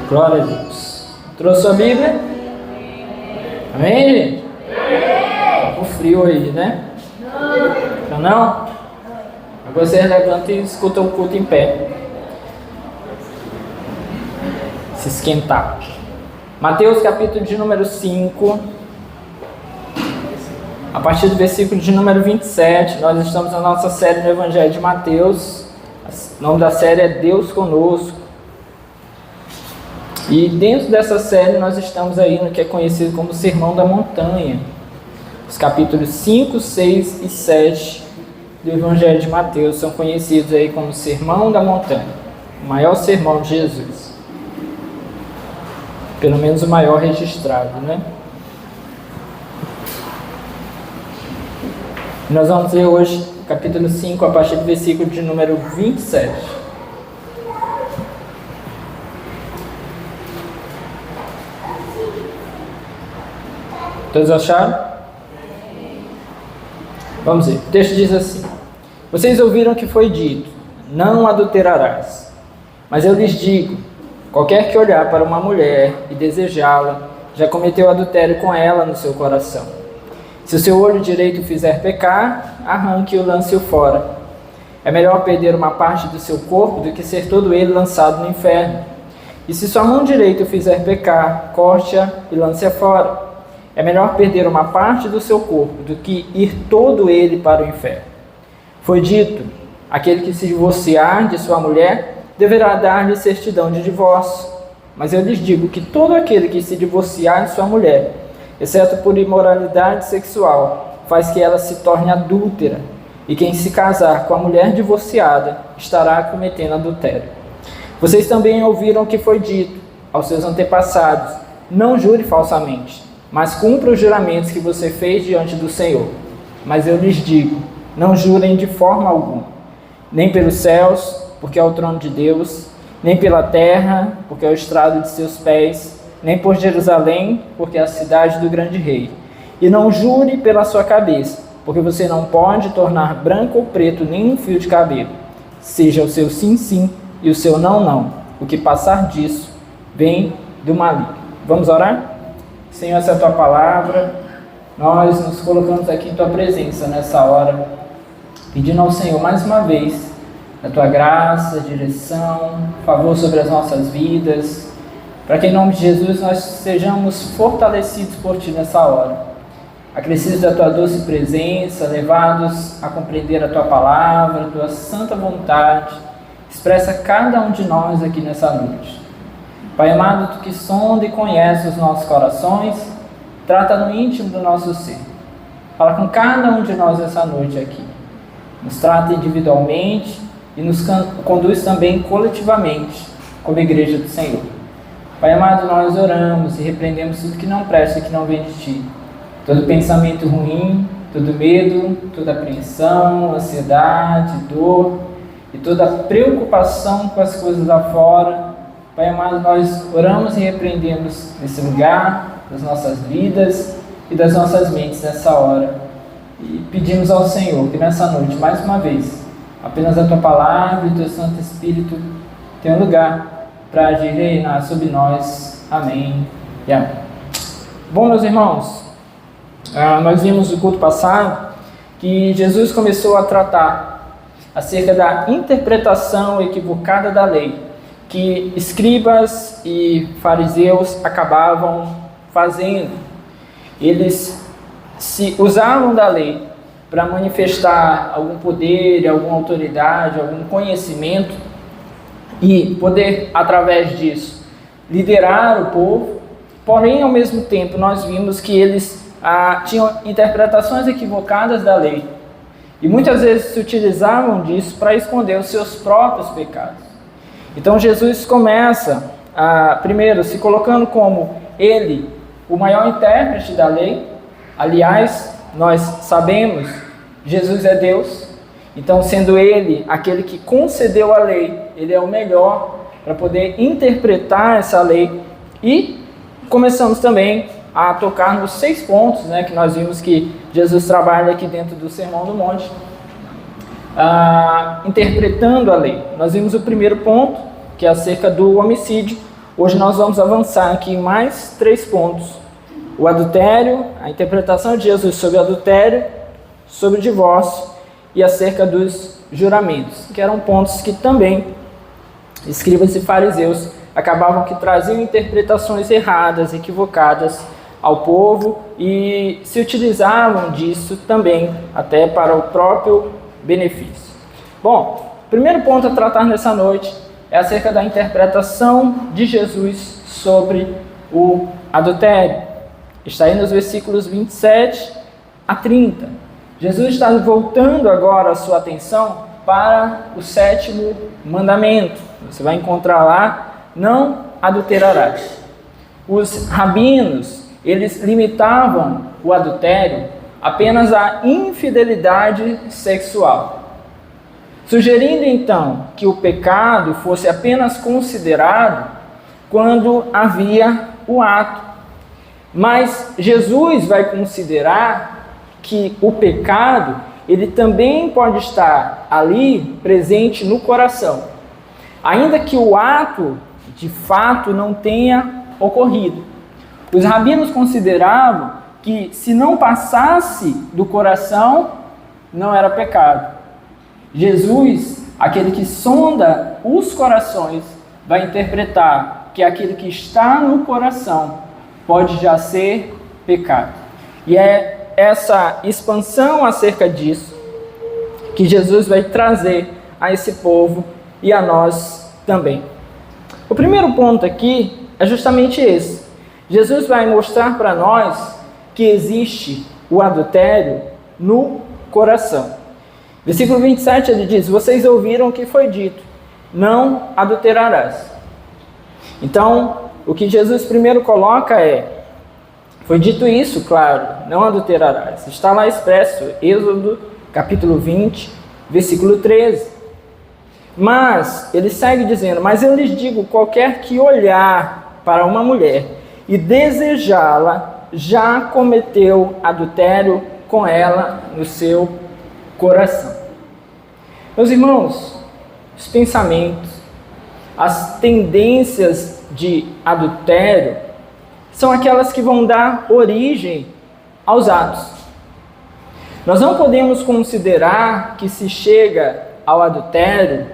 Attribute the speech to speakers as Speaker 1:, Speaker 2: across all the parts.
Speaker 1: Glória a Deus. Trouxe sua Bíblia? Amém, gente? Tá com frio aí, né? Não? Agora você levanta e escuta o culto em pé. Se esquentar. Mateus capítulo de número 5. A partir do versículo de número 27. Nós estamos na nossa série no Evangelho de Mateus. O nome da série é Deus Conosco. E dentro dessa série nós estamos aí no que é conhecido como Sermão da Montanha. Os capítulos 5, 6 e 7 do Evangelho de Mateus são conhecidos aí como Sermão da Montanha. O maior sermão de Jesus. Pelo menos o maior registrado, né? Nós vamos ler hoje capítulo 5 a partir do versículo de número 27. Todos acharam? Vamos ver. O texto diz assim: Vocês ouviram que foi dito, não adulterarás. Mas eu lhes digo, qualquer que olhar para uma mulher e desejá-la, já cometeu adultério com ela no seu coração. Se o seu olho direito fizer pecar, arranque-o e lance-o fora. É melhor perder uma parte do seu corpo do que ser todo ele lançado no inferno. E se sua mão direita o fizer pecar, corte-a e lance-a fora. É melhor perder uma parte do seu corpo do que ir todo ele para o inferno. Foi dito, aquele que se divorciar de sua mulher deverá dar-lhe certidão de divórcio. Mas eu lhes digo que todo aquele que se divorciar de sua mulher, exceto por imoralidade sexual, faz que ela se torne adúltera. E quem se casar com a mulher divorciada estará cometendo adultério. Vocês também ouviram o que foi dito aos seus antepassados: não jure falsamente, mas cumpra os juramentos que você fez diante do Senhor. Mas eu lhes digo, não jurem de forma alguma, nem pelos céus, porque é o trono de Deus, nem pela terra, porque é o estrado de seus pés, nem por Jerusalém, porque é a cidade do grande rei. E não jure pela sua cabeça, porque você não pode tornar branco ou preto nenhum fio de cabelo. Seja o seu sim, sim, e o seu não, não. O que passar disso vem do maligno. Vamos orar? Senhor, essa é a Tua palavra, nós nos colocamos aqui em Tua presença nessa hora, pedindo ao Senhor mais uma vez a Tua graça, direção, favor sobre as nossas vidas, para que em nome de Jesus nós sejamos fortalecidos por Ti nessa hora, acrescidos da Tua doce presença, levados a compreender a Tua palavra, a Tua santa vontade, expressa cada um de nós aqui nessa noite. Pai amado, Tu que sonda e conhece os nossos corações, trata no íntimo do nosso ser. Fala com cada um de nós essa noite aqui. Nos trata individualmente e nos conduz também coletivamente, como igreja do Senhor. Pai amado, nós oramos e repreendemos tudo que não presta e que não vem de Ti. Todo pensamento ruim, todo medo, toda apreensão, ansiedade, dor e toda preocupação com as coisas lá fora. Pai amado, nós oramos e repreendemos nesse lugar, das nossas vidas e das nossas mentes nessa hora. E pedimos ao Senhor que nessa noite, mais uma vez, apenas a Tua palavra e o Teu Santo Espírito tenham lugar para agir e reinar sobre nós. Amém e amém. Bom, meus irmãos, nós vimos no culto passado que Jesus começou a tratar acerca da interpretação equivocada da lei, que escribas e fariseus acabavam fazendo. Eles se usavam da lei para manifestar algum poder, alguma autoridade, algum conhecimento e poder, através disso, liderar o povo. Porém, ao mesmo tempo, nós vimos que eles tinham interpretações equivocadas da lei e muitas vezes se utilizavam disso para esconder os seus próprios pecados. Então Jesus começa, primeiro, se colocando como Ele, o maior intérprete da lei. Aliás, nós sabemos, Jesus é Deus. Então, sendo Ele aquele que concedeu a lei, Ele é o melhor para poder interpretar essa lei. E começamos também a tocar nos 6 pontos, né, que nós vimos que Jesus trabalha aqui dentro do Sermão do Monte. interpretando a lei. Nós vimos o primeiro ponto, que é acerca do homicídio, Hoje nós vamos avançar aqui em mais 3 pontos. O adultério, a interpretação de Jesus sobre o adultério, sobre o divórcio e acerca dos juramentos, que eram pontos que também escribas e fariseus acabavam que traziam interpretações erradas, equivocadas ao povo e se utilizavam disso também até para o próprio benefício. Bom, o primeiro ponto a tratar nessa noite é acerca da interpretação de Jesus sobre o adultério. Está aí nos versículos 27 a 30. Jesus está voltando agora a sua atenção para o 7º mandamento. Você vai encontrar lá, não adulterarás. Os rabinos, eles limitavam o adultério apenas à infidelidade sexual, sugerindo então que o pecado fosse apenas considerado quando havia o ato. Mas Jesus vai considerar que o pecado, ele também pode estar ali presente no coração, ainda que o ato de fato não tenha ocorrido. Os rabinos consideravam que se não passasse do coração, não era pecado. Jesus, aquele que sonda os corações, vai interpretar que aquilo que está no coração pode já ser pecado. E é essa expansão acerca disso que Jesus vai trazer a esse povo e a nós também. O primeiro ponto aqui é justamente esse. Jesus vai mostrar para nós que existe o adultério no coração. Versículo 27 ele diz: vocês ouviram o que foi dito, não adulterarás. Então, o que Jesus primeiro coloca foi dito isso, claro, não adulterarás. Está lá expresso, Êxodo capítulo 20, versículo 13. Mas, ele segue dizendo: mas eu lhes digo, qualquer que olhar para uma mulher e desejá-la, já cometeu adultério com ela no seu coração. Meus irmãos, os pensamentos, as tendências de adultério são aquelas que vão dar origem aos atos. Nós não podemos considerar que se chega ao adultério,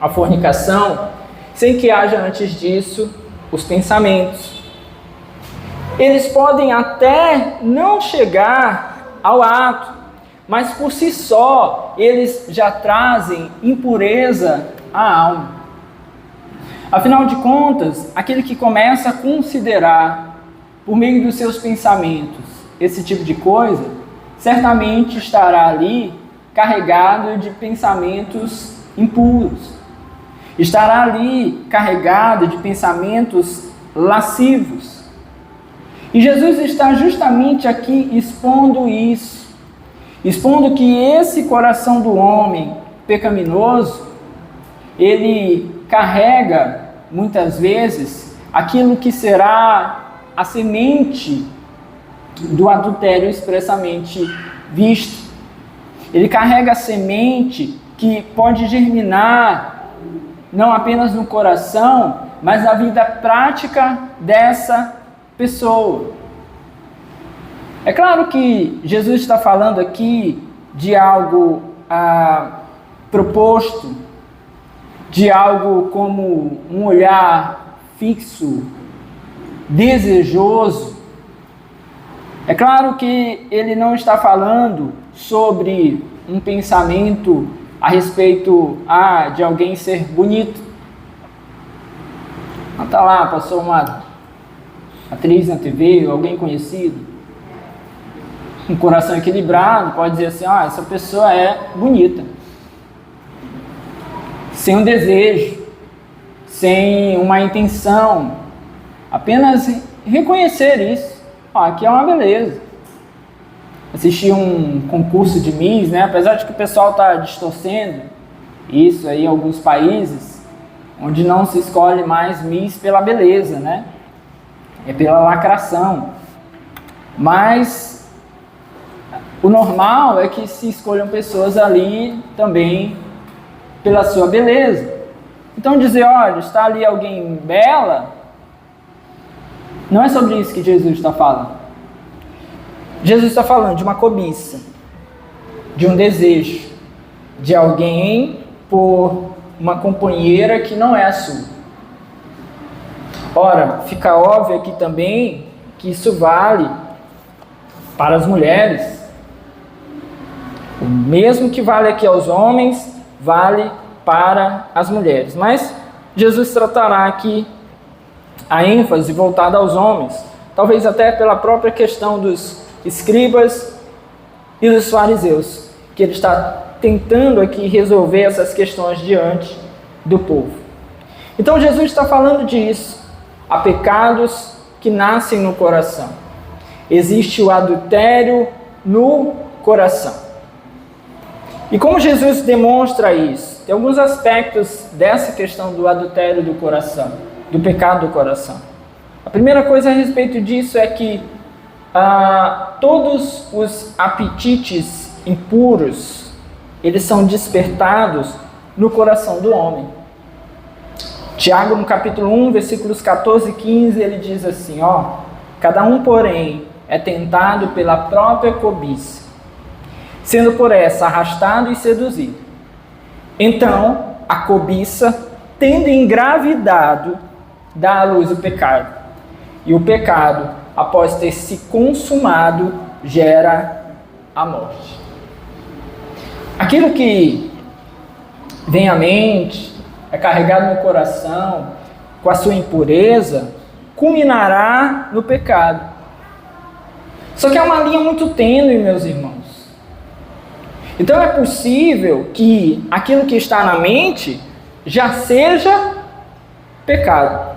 Speaker 1: à fornicação, sem que haja antes disso os pensamentos. Eles podem até não chegar ao ato, mas por si só eles já trazem impureza à alma. Afinal de contas, aquele que começa a considerar, por meio dos seus pensamentos, esse tipo de coisa, certamente estará ali carregado de pensamentos impuros. Estará ali carregado de pensamentos lascivos. E Jesus está justamente aqui expondo isso, expondo que esse coração do homem pecaminoso, ele carrega, muitas vezes, aquilo que será a semente do adultério expressamente visto. Ele carrega a semente que pode germinar, não apenas no coração, mas na vida prática dessa pessoa. É claro que Jesus está falando aqui de algo proposto, de algo como um olhar fixo, desejoso. É claro que ele não está falando sobre um pensamento a respeito de alguém ser bonito. Está lá, passou uma atriz na TV, alguém conhecido, um coração equilibrado, pode dizer assim: essa pessoa é bonita. Sem um desejo, sem uma intenção, apenas reconhecer isso. Aqui é uma beleza. Assisti um concurso de Miss, né? Apesar de que o pessoal está distorcendo isso aí em alguns países, onde não se escolhe mais Miss pela beleza, né? É pela lacração. Mas o normal é que se escolham pessoas ali também pela sua beleza. Então dizer, olha, está ali alguém bela, não é sobre isso que Jesus está falando. Jesus está falando de uma cobiça, de um desejo, de alguém por uma companheira que não é a sua. Ora, fica óbvio aqui também que isso vale para as mulheres. O mesmo que vale aqui aos homens, vale para as mulheres. Mas Jesus tratará aqui a ênfase voltada aos homens, talvez até pela própria questão dos escribas e dos fariseus, que ele está tentando aqui resolver essas questões diante do povo. Então Jesus está falando disso. Há pecados que nascem no coração. Existe o adultério no coração. E como Jesus demonstra isso? Tem alguns aspectos dessa questão do adultério do coração, do pecado do coração. A primeira coisa a respeito disso é que todos os apetites impuros, eles são despertados no coração do homem. Tiago, no capítulo 1, versículos 14 e 15, ele diz assim, cada um, porém, é tentado pela própria cobiça, sendo por essa arrastado e seduzido. Então, a cobiça, tendo engravidado, dá à luz o pecado. E o pecado, após ter se consumado, gera a morte. Aquilo que vem à mente, é carregado no coração, com a sua impureza, culminará no pecado. Só que é uma linha muito tênue, meus irmãos. Então é possível que aquilo que está na mente já seja pecado.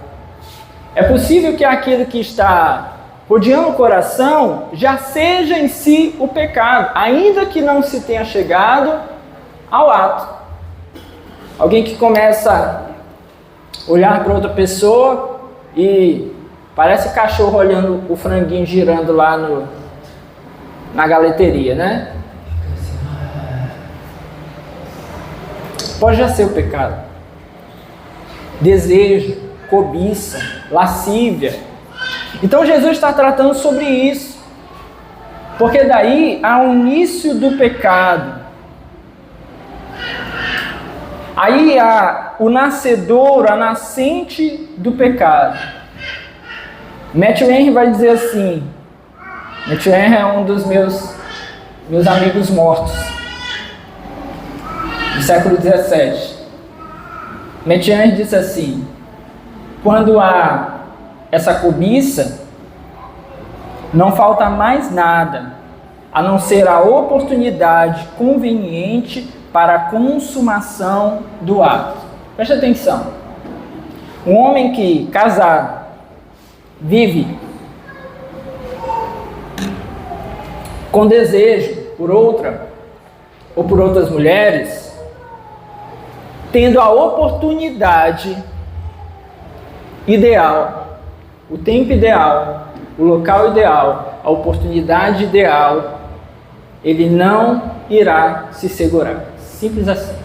Speaker 1: É possível que aquilo que está rodeando o coração já seja em si o pecado, ainda que não se tenha chegado ao ato. Alguém que começa a olhar para outra pessoa e parece cachorro olhando o franguinho girando lá na galeteria, né? Pode já ser o pecado. Desejo, cobiça, lascívia. Então Jesus está tratando sobre isso. Porque daí há o início do pecado. Aí há o nascedouro, a nascente do pecado. Matthew Henry vai dizer assim, Matthew Henry é um dos meus amigos mortos, do século XVII. Matthew Henry diz assim, quando há essa cobiça, não falta mais nada, a não ser a oportunidade conveniente para a consumação do ato. Preste atenção. Um homem que, casado, vive com desejo por outra ou por outras mulheres, tendo a oportunidade ideal, o tempo ideal, o local ideal, a oportunidade ideal, ele não irá se segurar. Simples assim.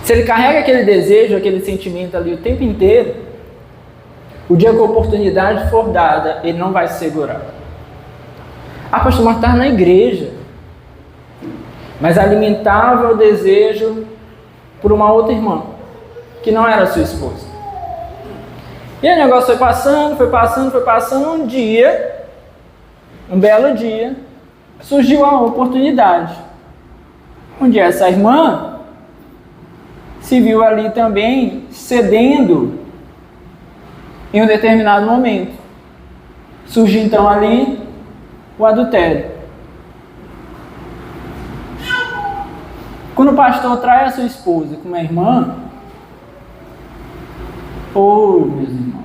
Speaker 1: Se ele carrega aquele desejo, aquele sentimento ali o tempo inteiro, o dia que a oportunidade for dada, ele não vai se segurar. Pastor, mas estava na igreja, mas alimentava o desejo por uma outra irmã, que não era sua esposa. E o negócio foi passando, um dia, um belo dia, surgiu uma oportunidade, onde essa irmã se viu ali também cedendo em um determinado momento. Surgiu então ali o adultério. Quando o pastor trai a sua esposa com uma irmã, meus irmãos,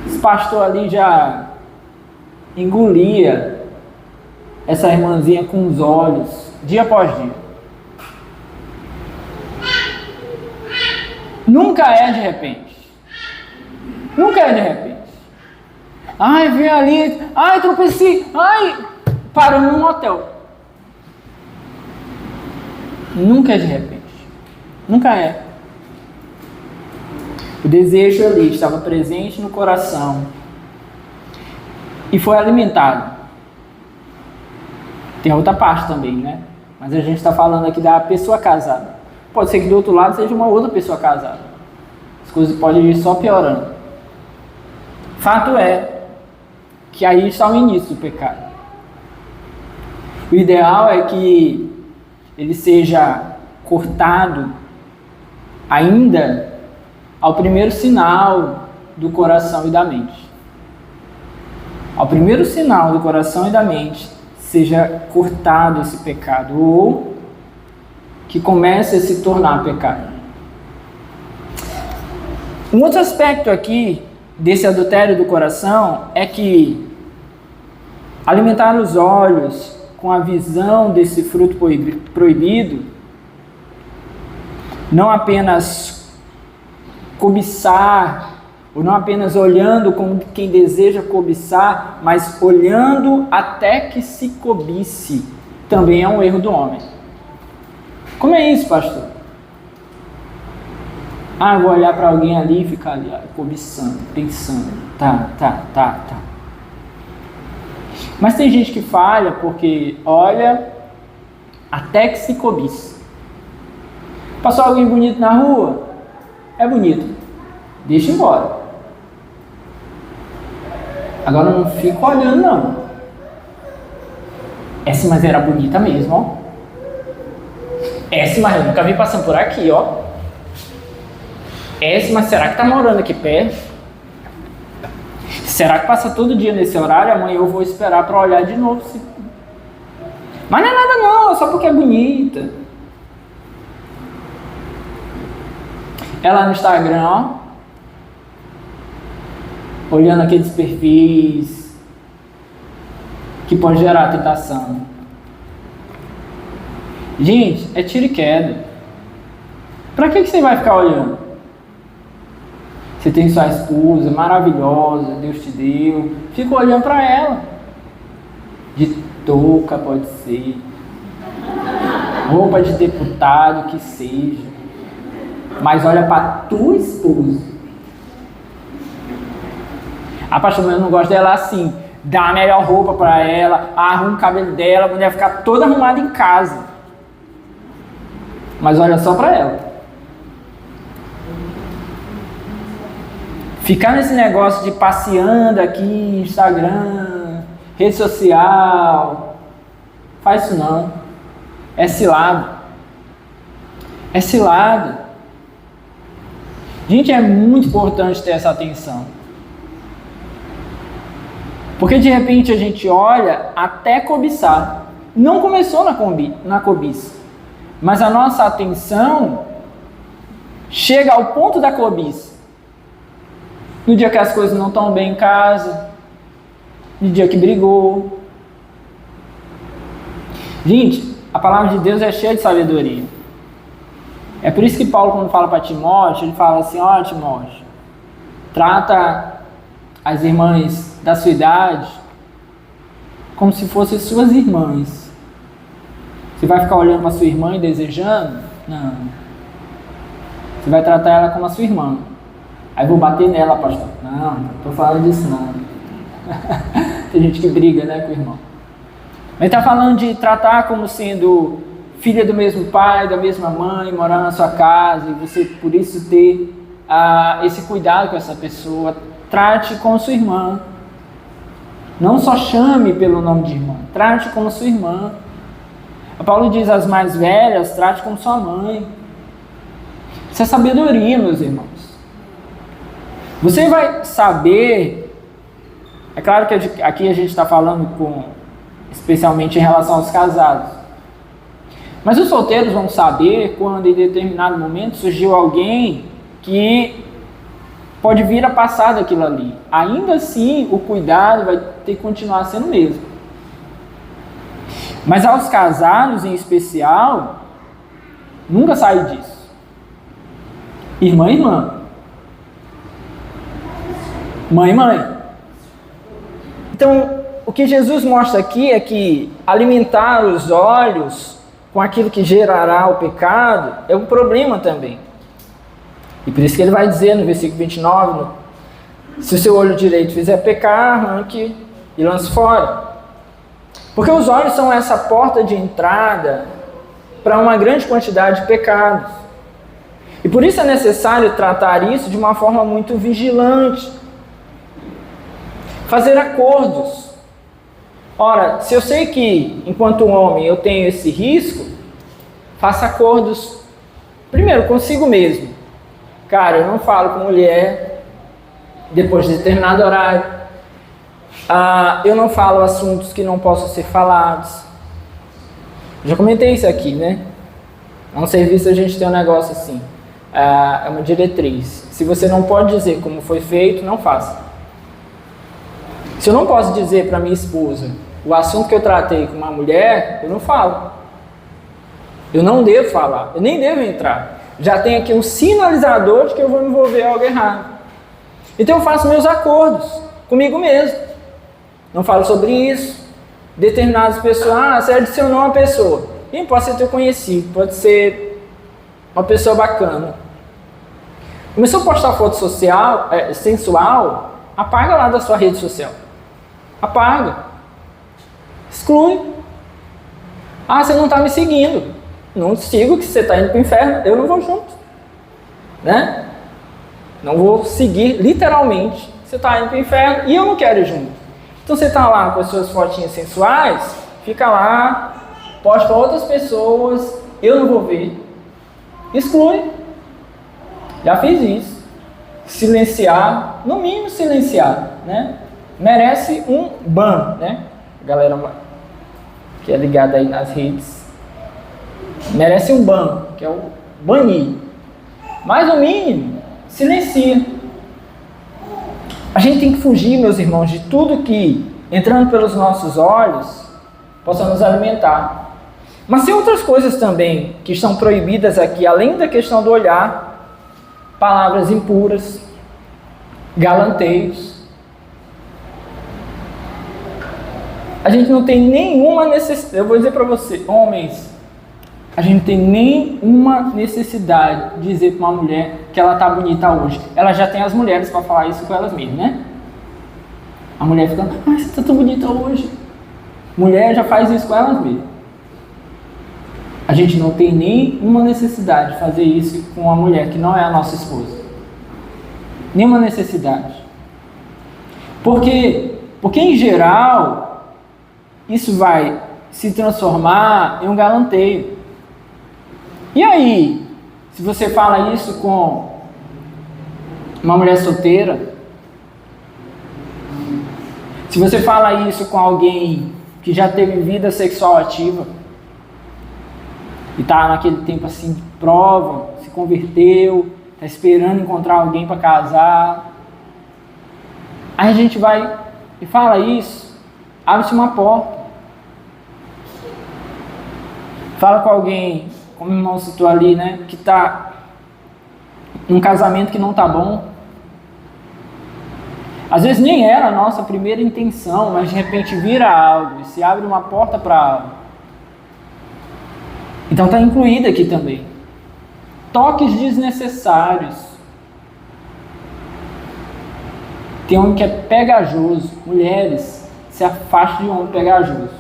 Speaker 1: esse pastor ali já engolia essa irmãzinha com os olhos, dia após dia. Nunca é de repente. Nunca é de repente. Ai, vem ali, ai, tropecei, ai, parou num hotel. Nunca é de repente. Nunca é. O desejo ali estava presente no coração e foi alimentado. Tem outra parte também, né? Mas a gente está falando aqui da pessoa casada. Pode ser que do outro lado seja uma outra pessoa casada. As coisas podem ir só piorando. Fato é que aí está o início do pecado. O ideal é que ele seja cortado ainda ao primeiro sinal do coração e da mente. Ao primeiro sinal do coração e da mente, seja cortado esse pecado, ou que comece a se tornar pecado. Um outro aspecto aqui desse adultério do coração é que alimentar os olhos com a visão desse fruto proibido, não apenas cobiçar, ou não apenas olhando como quem deseja cobiçar, mas olhando até que se cobice, também é um erro do homem. Como é isso, pastor? Eu vou olhar para alguém ali e ficar ali, cobiçando, pensando, tá. Mas tem gente que falha porque olha até que se cobiça. Passou alguém bonito na rua? É bonito. Deixa embora. Agora não fica olhando, não. Essa, mas era bonita mesmo, ó. Essa, mas eu nunca vi passando por aqui, ó. Essa, mas será que tá morando aqui perto? Será que passa todo dia nesse horário? Amanhã eu vou esperar para olhar de novo. Mas não é nada não, é só porque é bonita. Ela no Instagram, ó, olhando aqueles perfis que pode gerar tentação. Gente, é tiro e queda. Pra que você vai ficar olhando? Você tem sua esposa maravilhosa, Deus te deu. Fica olhando para ela. De touca pode ser. Roupa de deputado que seja. Mas olha para tua esposa. Pastor, mas eu não gosto dela assim. Dá a melhor roupa para ela, arruma o cabelo dela, a mulher ficar toda arrumada em casa. Mas olha só para ela. Ficar nesse negócio de passeando aqui, Instagram, rede social, faz isso não. É cilada. É cilada. Gente, é muito importante ter essa atenção. Porque de repente a gente olha até cobiçar. Não começou na cobiça. Mas a nossa atenção chega ao ponto da cobiça. No dia que as coisas não estão bem em casa, no dia que brigou. Gente, a palavra de Deus é cheia de sabedoria. É por isso que Paulo, quando fala para Timóteo, ele fala assim: ó, Timóteo, trata as irmãs da sua idade como se fossem suas irmãs. Você vai ficar olhando para sua irmã e desejando? Não. Você vai tratar ela como a sua irmã. Aí vou bater nela, pastor. Não estou falando disso não. Tem gente que briga, né, com o irmão. Mas está falando de tratar como sendo filha do mesmo pai, da mesma mãe, morar na sua casa, e você por isso ter esse cuidado com essa pessoa. Trate como sua irmã. Não só chame pelo nome de irmã, trate como sua irmã. A Paulo diz às mais velhas, trate como sua mãe. Isso é sabedoria, meus irmãos. Você vai saber, é claro que aqui a gente está falando especialmente em relação aos casados, mas os solteiros vão saber quando em determinado momento surgiu alguém que pode vir a passar daquilo ali. Ainda assim, o cuidado vai ter que continuar sendo o mesmo. Mas aos casados em especial, nunca sai disso. Irmã, irmã. Mãe, mãe. Então, o que Jesus mostra aqui é que alimentar os olhos com aquilo que gerará o pecado, é um problema também. E por isso que ele vai dizer no versículo 29, se o seu olho direito fizer pecar, arranque e lance fora. Porque os olhos são essa porta de entrada para uma grande quantidade de pecados. E por isso é necessário tratar isso de uma forma muito vigilante. Fazer acordos. Ora, se eu sei que, enquanto homem, eu tenho esse risco, faça acordos, primeiro, consigo mesmo. Cara, eu não falo com mulher depois de determinado horário. Eu não falo assuntos que não possam ser falados. Já comentei isso aqui, né? É um serviço, a gente tem um negócio assim. É uma diretriz. Se você não pode dizer como foi feito, não faça. Se eu não posso dizer para minha esposa o assunto que eu tratei com uma mulher, eu não falo. Eu não devo falar. Eu nem devo entrar. Já tem aqui um sinalizador de que eu vou me envolver em algo errado. Então eu faço meus acordos comigo mesmo. Não falo sobre isso. Determinadas pessoas, você adicionou uma pessoa. E pode ser teu conhecido, pode ser uma pessoa bacana. Começou a postar foto sensual, apaga lá da sua rede social. Apaga. Exclui. Você não está me seguindo. Não sigo, que você está indo para o inferno, eu não vou junto. Né? Não vou seguir literalmente. Você está indo para o inferno e eu não quero ir junto. Então você está lá com as suas fotinhas sensuais, fica lá, posta para outras pessoas, eu não vou ver. Exclui. Já fiz isso. Silenciar, no mínimo silenciar, né? Merece um ban, né? Galera que é ligada aí nas redes, merece um ban, que é o banir. Mas no mínimo, silencia. A gente tem que fugir, meus irmãos, de tudo que, entrando pelos nossos olhos, possa nos alimentar. Mas tem outras coisas também que estão proibidas aqui, além da questão do olhar: palavras impuras, galanteios. A gente não tem nenhuma necessidade, eu vou dizer para você, homens, a gente não tem nenhuma necessidade de dizer para uma mulher que ela está bonita hoje. Ela já tem as mulheres para falar isso com elas mesmas, né? A mulher fica, você está tão bonita hoje. Mulher já faz isso com elas mesmas. A gente não tem nenhuma necessidade de fazer isso com uma mulher que não é a nossa esposa. Nenhuma necessidade. Por quê? Porque em geral, isso vai se transformar em um galanteio. E aí, se você fala isso com uma mulher solteira, se você fala isso com alguém que já teve vida sexual ativa, e está naquele tempo assim de prova, se converteu, está esperando encontrar alguém para casar, aí a gente vai e fala isso, abre-se uma porta. Fala com alguém, como o irmão citou ali, né, que está num casamento que não está bom. Às vezes nem era a nossa primeira intenção, mas de repente vira algo e se abre uma porta para algo. Então está incluído aqui também. Toques desnecessários. Tem homem que é pegajoso. Mulheres, se afastem de homem pegajoso.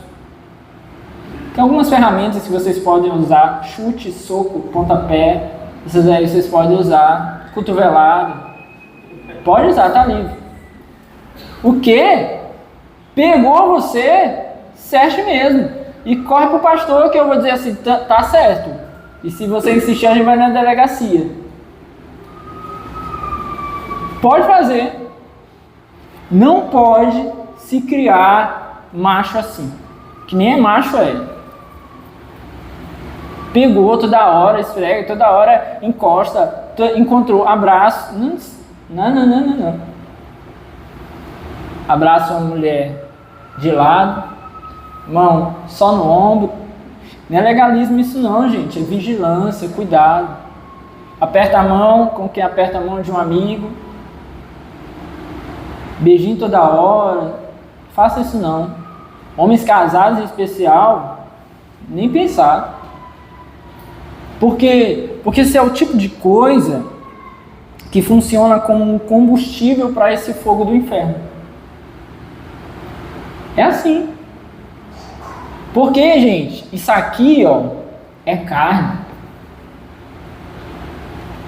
Speaker 1: Tem algumas ferramentas que vocês podem usar: chute, soco, pontapé. Essas aí vocês podem usar. Cotovelado. Pode usar, tá livre. O que? Pegou você, certe mesmo. E corre pro pastor, que eu vou dizer assim, tá certo. E se você insistir, a gente vai na delegacia. Pode fazer. Não pode se criar macho assim. Que nem é macho é. Pegou toda hora, esfrega, toda hora encosta, encontrou, abraço. Não. Abraça uma mulher de lado, mão só no ombro. Não é legalismo isso não, gente. É vigilância, cuidado. Aperta a mão com quem aperta a mão de um amigo. Beijinho toda hora. Faça isso não. Homens casados em especial, nem pensar. Porque esse é o tipo de coisa que funciona como um combustível para esse fogo do inferno. É assim. Porque, gente, isso aqui, ó, é carne.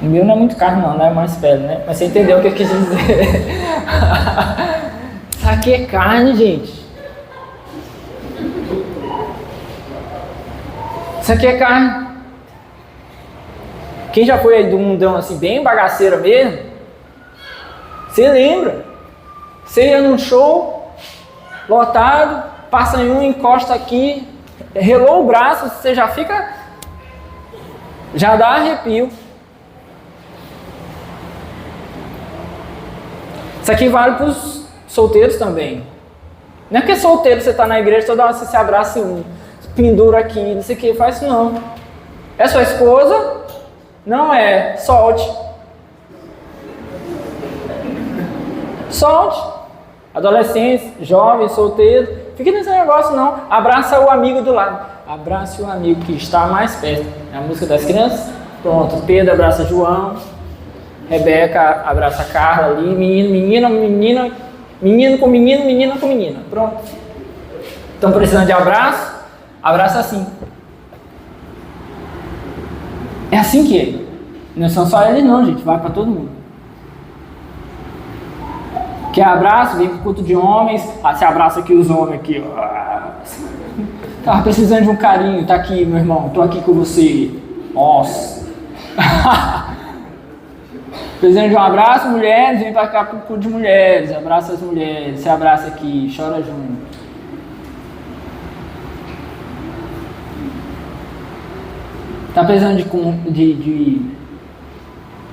Speaker 1: O meu não é muito carne não, é mais pele, né? Mas você entendeu o que eu quis dizer. Isso aqui é carne, gente. Isso aqui é carne. Quem já foi aí do mundão assim, bem bagaceira mesmo, você lembra? Você ia num show, lotado, passa em um, encosta aqui, relou o braço, você já fica, já dá arrepio. Isso aqui vale para os solteiros também. Não é porque solteiro você está na igreja, toda hora você se abraça em um, pendura aqui, não sei o que, faz isso não. É sua esposa? Não é, solte. Solte. Adolescente, jovem, solteiro, fique nesse negócio não. Abraça o amigo do lado. Abrace o amigo que está mais perto. É a música das crianças? Pronto, Pedro abraça João. Rebeca abraça Carla ali. Menino, menina, menina. Menino com menino, menina com menina. Pronto. Estão precisando de abraço? Abraça assim. É assim que é. Não são só eles não, gente. Vai para todo mundo. Quer abraço? Vem pro culto de homens. Você abraça aqui os homens aqui. Tava precisando de um carinho. Tá aqui, meu irmão. Tô aqui com você. Nossa. Precisando de um abraço, mulheres. Vem pra cá pro culto de mulheres. Abraça as mulheres. Você abraça aqui. Chora junto. Tá precisando de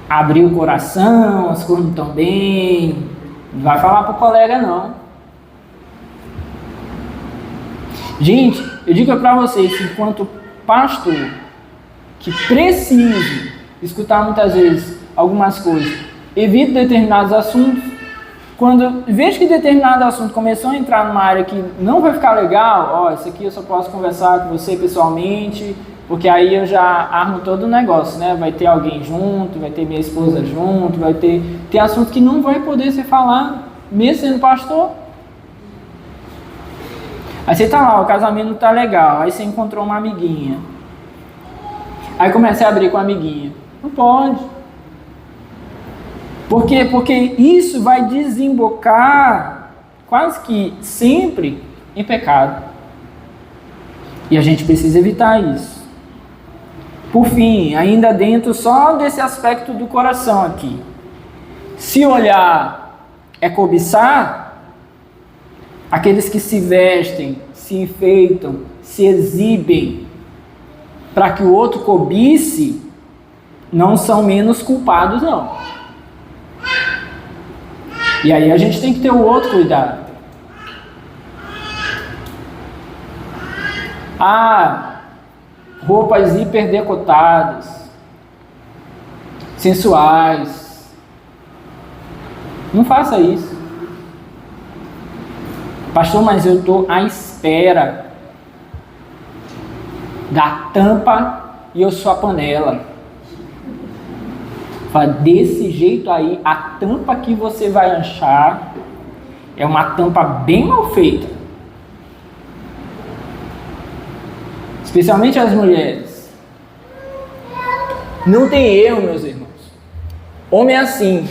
Speaker 1: abrir o coração, as coisas não estão bem. Não vai falar pro colega não. Gente, eu digo para vocês, enquanto pastor, que preciso escutar muitas vezes algumas coisas, evito determinados assuntos. Quando vejo que determinado assunto começou a entrar numa área que não vai ficar legal, isso aqui eu só posso conversar com você pessoalmente, porque aí eu já armo todo o negócio, né? Vai ter alguém junto, vai ter minha esposa junto, vai ter assunto que não vai poder ser falado, mesmo sendo pastor. Aí você tá lá, o casamento não tá legal, aí você encontrou uma amiguinha. Aí comecei a abrir com a amiguinha. Não pode. Por quê? Porque isso vai desembocar quase que sempre em pecado. E a gente precisa evitar isso. Por fim, ainda dentro só desse aspecto do coração aqui. Se olhar é cobiçar, aqueles que se vestem, se enfeitam, se exibem para que o outro cobice, não são menos culpados não. E aí a gente tem que ter o outro cuidado. Roupas hiperdecotadas, sensuais. Não faça isso. Pastor, mas eu estou à espera da tampa e eu sou a panela. Fala, desse jeito aí, a tampa que você vai achar é uma tampa bem mal feita. Especialmente as mulheres. Não tem erro, meus irmãos. Homem é assim.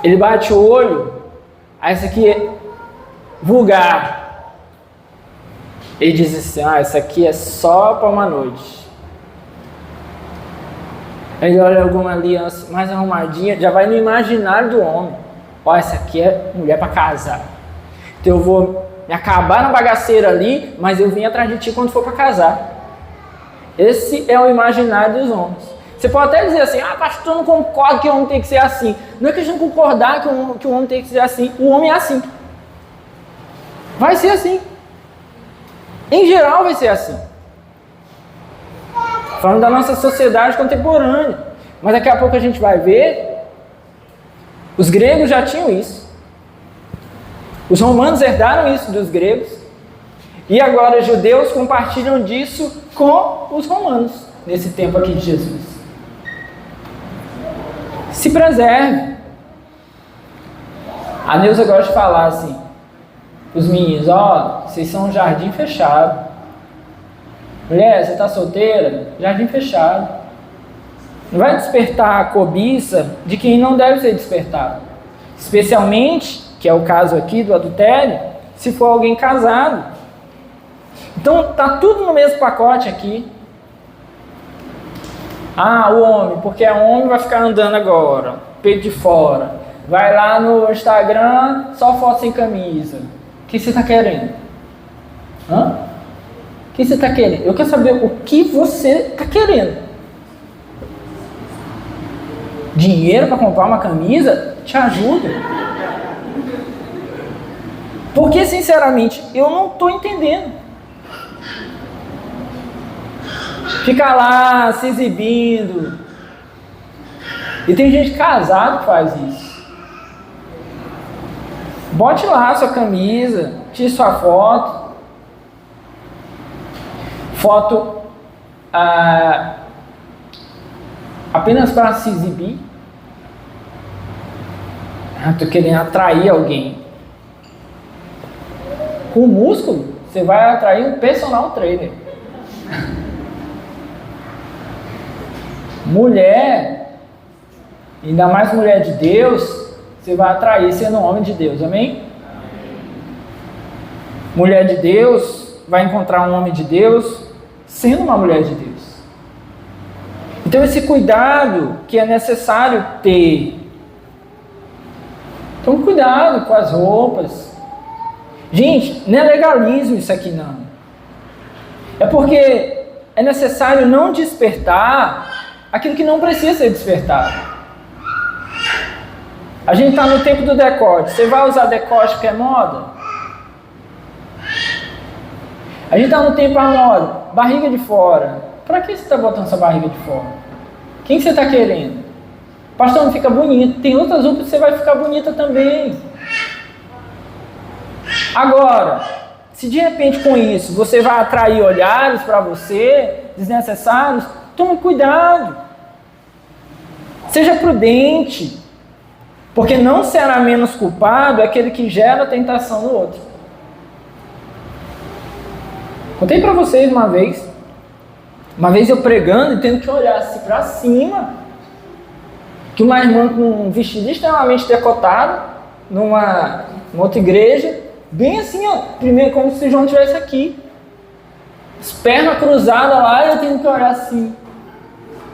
Speaker 1: Ele bate o olho. Isso aqui é vulgar. Ele diz assim, isso aqui é só para uma noite. Ele olha alguma aliança mais arrumadinha, já vai no imaginário do homem. Essa aqui é mulher para casar. Então eu vou me acabar na bagaceira ali, mas eu vim atrás de ti quando for para casar. Esse é o imaginário dos homens. Você pode até dizer assim, pastor, eu não concordo que o homem tem que ser assim. Não é que a gente concordar que o homem tem que ser assim. O homem é assim. Vai ser assim. Em geral vai ser assim. Falando da nossa sociedade contemporânea. Mas daqui a pouco a gente vai ver, os gregos já tinham isso. Os romanos herdaram isso dos gregos. E agora os judeus compartilham disso com os romanos. nesse tempo aqui de Jesus. Se preserve. A Neuza gosta de falar assim, os meninos, vocês são um jardim fechado. Mulher, você está solteira? Jardim fechado. Não vai despertar a cobiça de quem não deve ser despertado. Especialmente, que é o caso aqui do adultério, se for alguém casado. Então, tá tudo no mesmo pacote aqui. O homem, porque é homem, vai ficar andando agora, peito de fora. Vai lá no Instagram, só foto sem camisa. O que você está querendo? O que você está querendo? Eu quero saber o que você está querendo. Dinheiro para comprar uma camisa? Te ajuda. Porque, sinceramente, eu não estou entendendo. Ficar lá se exibindo. E tem gente casada que faz isso. Bote lá sua camisa, tire sua foto. Foto apenas para se exibir. Estou querendo atrair alguém. Com músculo, você vai atrair um personal trainer. Mulher, ainda mais mulher de Deus, você vai atrair sendo um homem de Deus, amém? Mulher de Deus vai encontrar um homem de Deus sendo uma mulher de Deus. Então esse cuidado que é necessário ter. Então cuidado com as roupas. Gente, não é legalismo isso aqui não. É porque é necessário não despertar aquilo que não precisa ser despertado. A gente está no tempo do decote. Você vai usar decote porque é moda? A gente está no tempo da moda. Barriga de fora. Para que você está botando essa barriga de fora? Quem que você está querendo? Pastor, não fica bonito. Tem outras roupas que você vai ficar bonita também. Agora, se de repente com isso você vai atrair olhares para você, desnecessários, tome cuidado. Seja prudente. Porque não será menos culpado aquele que gera a tentação no outro. Contei para vocês uma vez eu pregando e tendo que olhar assim para cima, que uma irmã com um vestido extremamente decotado, numa outra igreja, bem assim, primeiro como se João estivesse aqui, as pernas cruzadas lá, e eu tenho que olhar assim,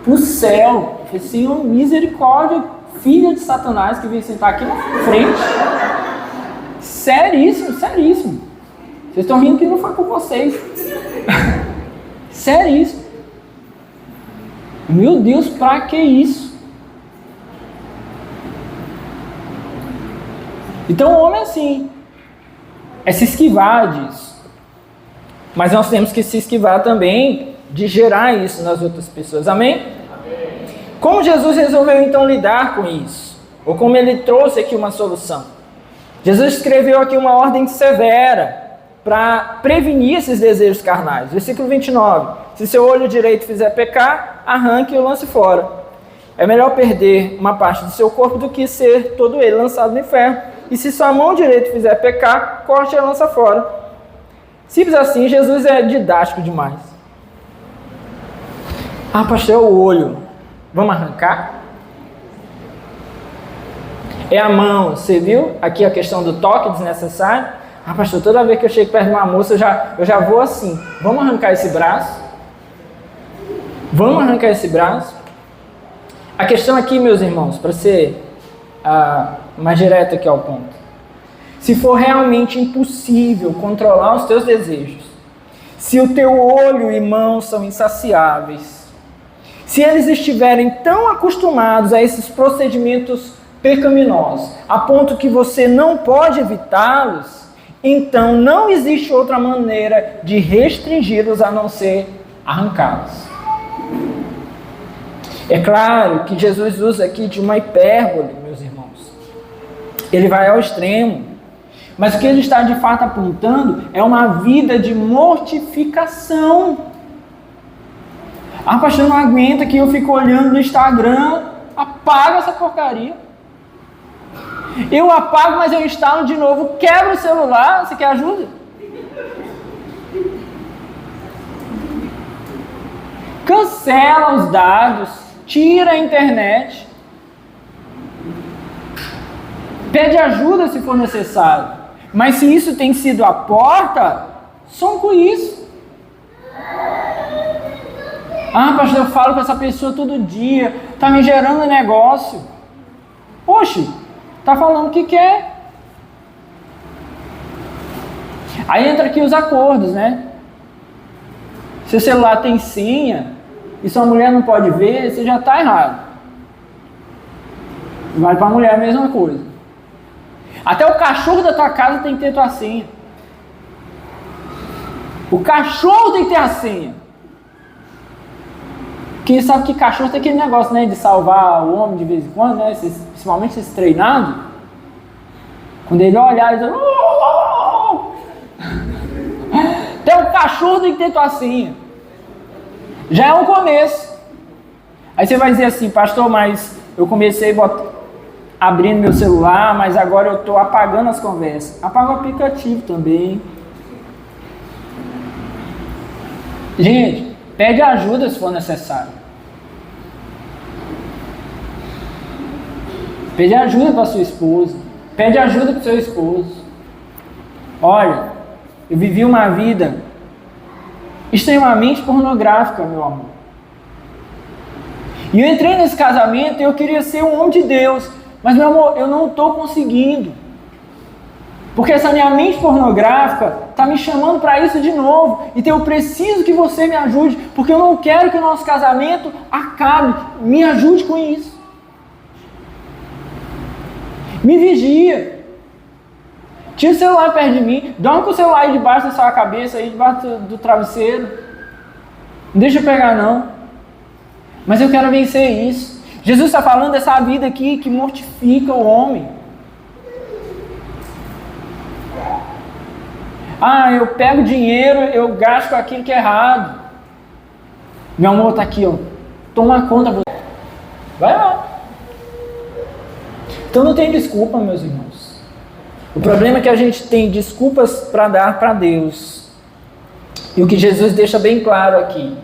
Speaker 1: pro céu. Eu falei, Senhor, misericórdia, filha de Satanás que vem sentar aqui na frente. Seríssimo. Vocês estão rindo que não foi com vocês. Seríssimo. Meu Deus, pra que isso? Então o homem é assim. É se esquivar disso. Mas nós temos que se esquivar também de gerar isso nas outras pessoas. Amém? Como Jesus resolveu então lidar com isso? Ou como ele trouxe aqui uma solução? Jesus escreveu aqui uma ordem severa para prevenir esses desejos carnais. Versículo 29. Se seu olho direito fizer pecar, arranque e o lance fora. É melhor perder uma parte do seu corpo do que ser todo ele lançado no inferno. E se sua mão direita fizer pecar, corte e a lança fora. Simples assim, Jesus é didático demais. Pastor, é o olho. Vamos arrancar? É a mão, você viu? Aqui a questão do toque desnecessário. Pastor, toda vez que eu chego perto de uma moça, eu já vou assim. Vamos arrancar esse braço? Vamos arrancar esse braço? A questão aqui, meus irmãos, para ser mais direto aqui ao ponto. Se for realmente impossível controlar os teus desejos, se o teu olho e mão são insaciáveis, se eles estiverem tão acostumados a esses procedimentos pecaminosos, a ponto que você não pode evitá-los, então não existe outra maneira de restringi-los a não ser arrancá-los. É claro que Jesus usa aqui de uma hipérbole, meus irmãos. Ele vai ao extremo. Mas o que ele está de fato apontando é uma vida de mortificação. Ah, pastor, não aguenta que eu fico olhando no Instagram. Apaga essa porcaria. Eu apago, mas eu instalo de novo, quebro o celular. Você quer ajuda? Cancela os dados, tira a internet. Pede ajuda se for necessário. Mas se isso tem sido a porta, som com isso. Ah, pastor, eu falo com essa pessoa todo dia, está me gerando negócio. Oxe, está falando o que quer. Aí entra aqui os acordos, né? Se o celular tem senha e sua mulher não pode ver, você já está errado. Vai para a mulher a mesma coisa. Até o cachorro da tua casa tem que ter tua senha. O cachorro tem que ter a senha. Quem sabe que cachorro tem aquele negócio, né, de salvar o homem de vez em quando, né, principalmente esses treinados. Quando ele olhar, ele diz... Até o cachorro tem que ter tua senha. Já é um começo. Aí você vai dizer assim, pastor, mas eu comecei abrindo meu celular, mas agora eu estou apagando as conversas. Apaga o aplicativo também. Gente, pede ajuda se for necessário. Pede ajuda para sua esposa. Pede ajuda para o seu esposo. Olha, eu vivi uma vida extremamente pornográfica, meu amor. E eu entrei nesse casamento e eu queria ser um homem de Deus. Mas, meu amor, eu não estou conseguindo. Porque essa minha mente pornográfica está me chamando para isso de novo. Então eu preciso que você me ajude. Porque eu não quero que o nosso casamento acabe. Me ajude com isso. Me vigia. Tira o celular perto de mim. Dorme com o celular aí debaixo da sua cabeça, aí debaixo do travesseiro. Não deixa eu pegar não. Mas eu quero vencer isso. Jesus está falando dessa vida aqui que mortifica o homem. Ah, eu pego dinheiro, eu gasto com aquilo que é errado. Meu amor está aqui, ó. Toma conta. Vai lá. Então não tem desculpa, meus irmãos. O problema é que a gente tem desculpas para dar para Deus. E o que Jesus deixa bem claro aqui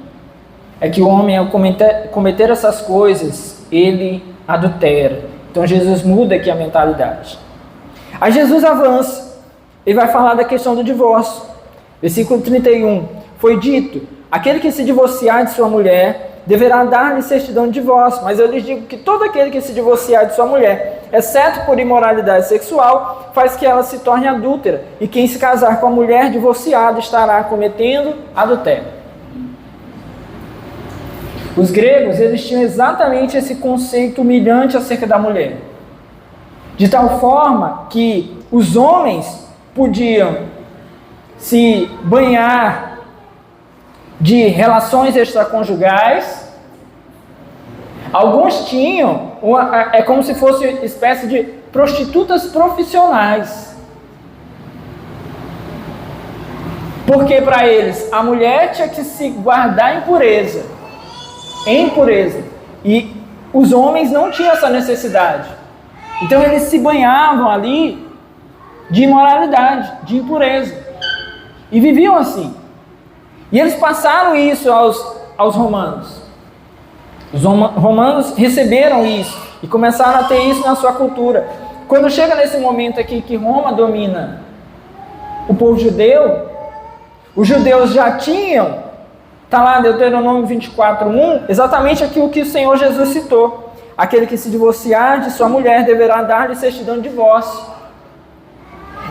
Speaker 1: é que o homem, ao cometer essas coisas, ele adultera. Então Jesus muda aqui a mentalidade. Aí Jesus avança. Ele vai falar da questão do divórcio. Versículo 31. Foi dito, aquele que se divorciar de sua mulher deverá dar-lhe certidão de divórcio. Mas eu lhes digo que todo aquele que se divorciar de sua mulher, exceto por imoralidade sexual, faz que ela se torne adúltera. E quem se casar com a mulher divorciada estará cometendo adultério. Os gregos, eles tinham exatamente esse conceito humilhante acerca da mulher. De tal forma que os homens podiam se banhar de relações extraconjugais. Alguns tinham, é como se fosse uma espécie de prostitutas profissionais. Porque para eles, a mulher tinha que se guardar em pureza. E os homens não tinham essa necessidade. Então eles se banhavam ali de imoralidade, de impureza. E viviam assim. E eles passaram isso aos romanos. Os romanos receberam isso e começaram a ter isso na sua cultura. Quando chega nesse momento aqui que Roma domina o povo judeu, os judeus já tinham, está lá Deuteronômio 24:1, exatamente aquilo que o Senhor Jesus citou. Aquele que se divorciar de sua mulher deverá dar-lhe certidão de divórcio.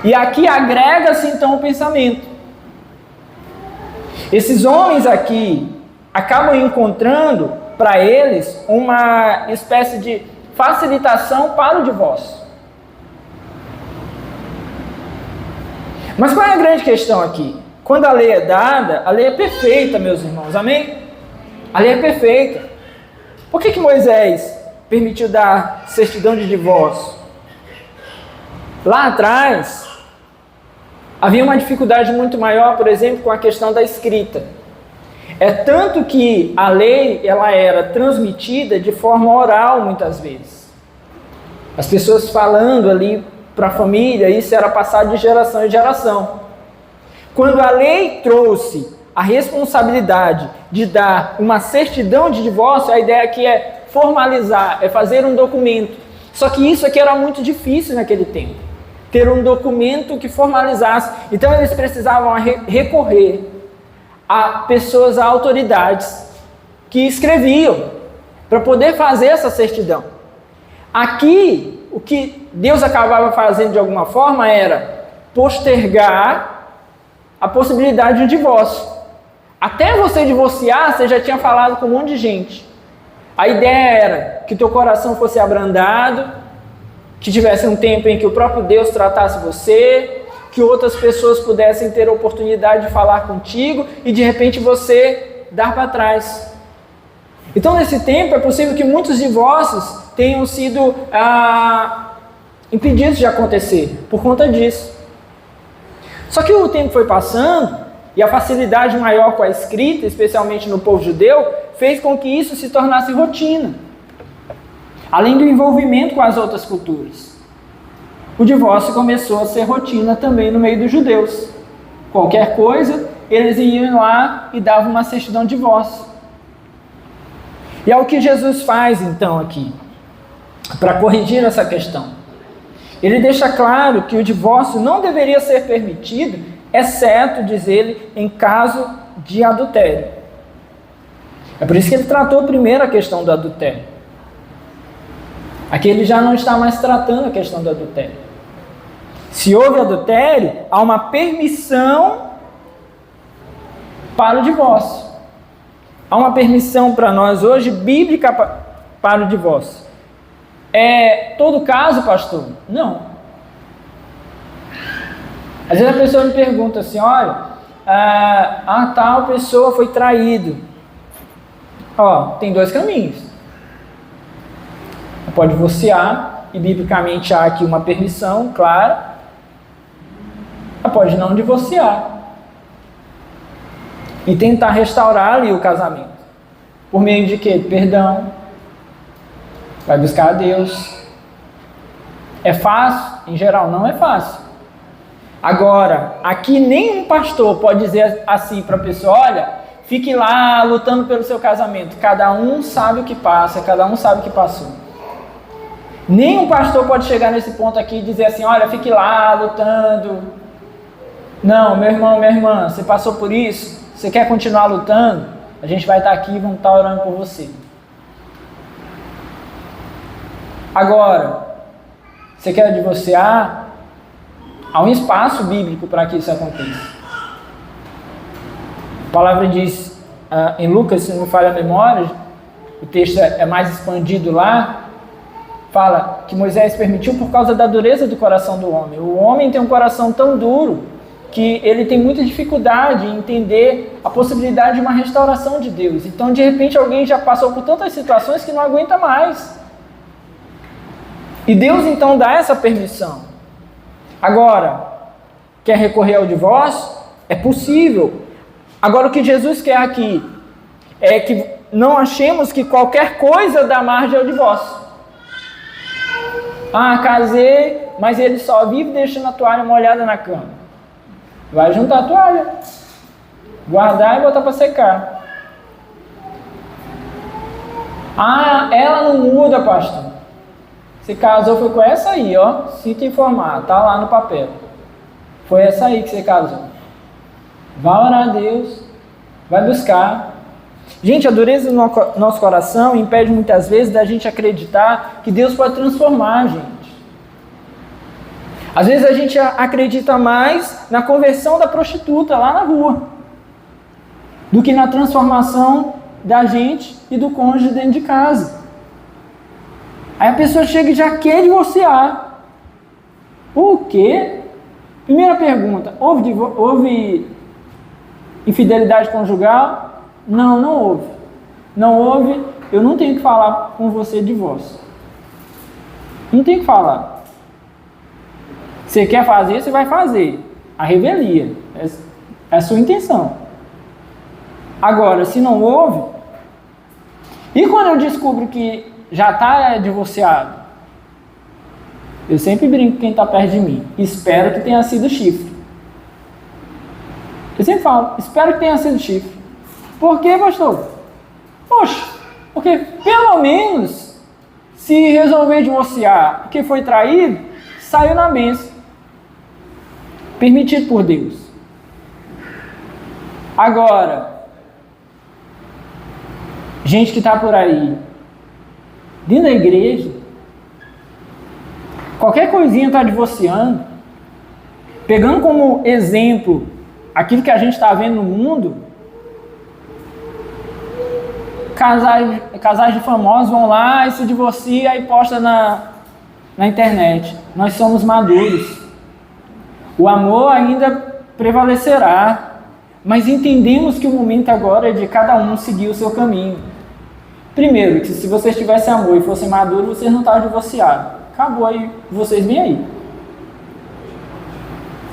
Speaker 1: E aqui agrega-se então o pensamento. Esses homens aqui acabam encontrando para eles uma espécie de facilitação para o divórcio. Mas qual é a grande questão aqui? Quando a lei é dada, a lei é perfeita, meus irmãos, amém? A lei é perfeita. Por que Moisés permitiu dar certidão de divórcio? Lá atrás, havia uma dificuldade muito maior, por exemplo, com a questão da escrita. É tanto que a lei ela era transmitida de forma oral muitas vezes. As pessoas falando ali para a família, isso era passado de geração em geração. Quando a lei trouxe a responsabilidade de dar uma certidão de divórcio, a ideia aqui é formalizar, é fazer um documento. Só que isso aqui era muito difícil naquele tempo, ter um documento que formalizasse. Então eles precisavam recorrer a pessoas, a autoridades que escreviam para poder fazer essa certidão. Aqui, o que Deus acabava fazendo de alguma forma era postergar a possibilidade de um divórcio. Até você divorciar, você já tinha falado com um monte de gente. A ideia era que teu coração fosse abrandado, que tivesse um tempo em que o próprio Deus tratasse você, que outras pessoas pudessem ter a oportunidade de falar contigo e de repente você dar para trás. Então nesse tempo é possível que muitos divórcios tenham sido impedidos de acontecer por conta disso. Só que o tempo foi passando e a facilidade maior com a escrita, especialmente no povo judeu, fez com que isso se tornasse rotina. Além do envolvimento com as outras culturas. O divórcio começou a ser rotina também no meio dos judeus. Qualquer coisa, eles iam lá e davam uma certidão de divórcio. E é o que Jesus faz então aqui, para corrigir essa questão. Ele deixa claro que o divórcio não deveria ser permitido, exceto, diz ele, em caso de adultério. É por isso que ele tratou primeiro a questão do adultério. Aqui ele já não está mais tratando a questão do adultério. Se houve adultério, há uma permissão para o divórcio. Há uma permissão para nós hoje, bíblica, para o divórcio. É todo caso, pastor? Não. Às vezes a pessoa me pergunta assim, olha, a tal pessoa foi traído. Tem dois caminhos. Pode divorciar, e biblicamente há aqui uma permissão, clara. Pode não divorciar. E tentar restaurar ali o casamento. Por meio de quê? Perdão. Vai buscar a Deus. É fácil? Em geral, não é fácil. Agora, aqui nenhum pastor pode dizer assim para a pessoa, olha, fique lá lutando pelo seu casamento. Cada um sabe o que passa, cada um sabe o que passou. Nenhum pastor pode chegar nesse ponto aqui e dizer assim, olha, fique lá lutando. Não, meu irmão, minha irmã, você passou por isso? Você quer continuar lutando? A gente vai estar aqui e vamos estar orando por você. Agora, você quer divorciar? Há um espaço bíblico para que isso aconteça. A palavra diz em Lucas, se não me falha a memória, o texto é mais expandido lá, fala que Moisés permitiu por causa da dureza do coração do homem. O homem tem um coração tão duro que ele tem muita dificuldade em entender a possibilidade de uma restauração de Deus. Então, de repente, alguém já passou por tantas situações que não aguenta mais. E Deus, então, dá essa permissão. Agora, quer recorrer ao divórcio? É possível. Agora, o que Jesus quer aqui é que não achemos que qualquer coisa dá margem ao divórcio. Casei, mas ele só vive deixando a toalha molhada na cama. Vai juntar a toalha, guardar e botar para secar. Ela não muda, pastor. Se casou foi com essa aí, sinto informar, tá lá no papel. Foi essa aí que você casou. Vai orar a Deus, vai buscar. Gente, a dureza do nosso coração impede muitas vezes da gente acreditar que Deus pode transformar a gente. Às vezes a gente acredita mais na conversão da prostituta lá na rua do que na transformação da gente e do cônjuge dentro de casa. Aí a pessoa chega e já quer divorciar. O quê? Primeira pergunta, houve infidelidade conjugal? Não, não houve. Não houve, eu não tenho que falar com você de divórcio. Não tem que falar. Você quer fazer, você vai fazer. A revelia. É a sua intenção. Agora, se não houve, e quando eu descubro que já está divorciado, eu sempre brinco com quem está perto de mim, espero que tenha sido chifre. Eu sempre falo, espero que tenha sido chifre. Por quê, pastor? Poxa, porque pelo menos, se resolver divorciar porque foi traído, saiu na bênção. Permitido por Deus. Agora, gente que está por aí, dentro da igreja, qualquer coisinha está divorciando, pegando como exemplo aquilo que a gente está vendo no mundo, casais de famosos vão lá e se divorciam e postam na internet. Nós somos maduros. O amor ainda prevalecerá, mas entendemos que o momento agora é de cada um seguir o seu caminho. Primeiro, que se vocês tivessem amor e fossem maduros, vocês não estavam divorciados. Acabou aí, vocês bem aí.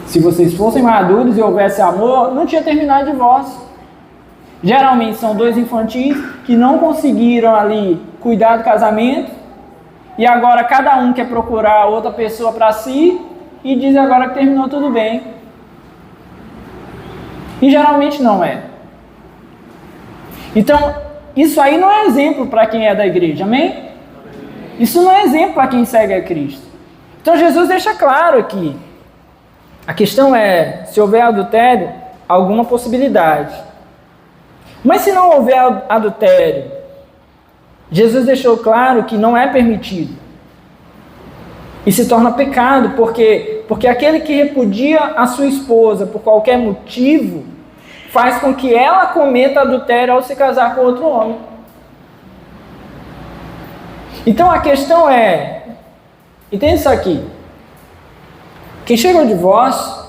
Speaker 1: Se vocês fossem maduros e houvesse amor, não tinha terminado o divórcio. Geralmente são dois infantis que não conseguiram ali cuidar do casamento e agora cada um quer procurar outra pessoa para si e diz agora que terminou tudo bem. E geralmente não é. Então, isso aí não é exemplo para quem é da igreja, amém? Isso não é exemplo para quem segue a Cristo. Então Jesus deixa claro aqui. A questão é, se houver adultério, alguma possibilidade. Mas se não houver adultério, Jesus deixou claro que não é permitido. E se torna pecado, porque aquele que repudia a sua esposa por qualquer motivo, faz com que ela cometa adultério ao se casar com outro homem. Então a questão é, entende isso aqui? Quem chega ao divórcio,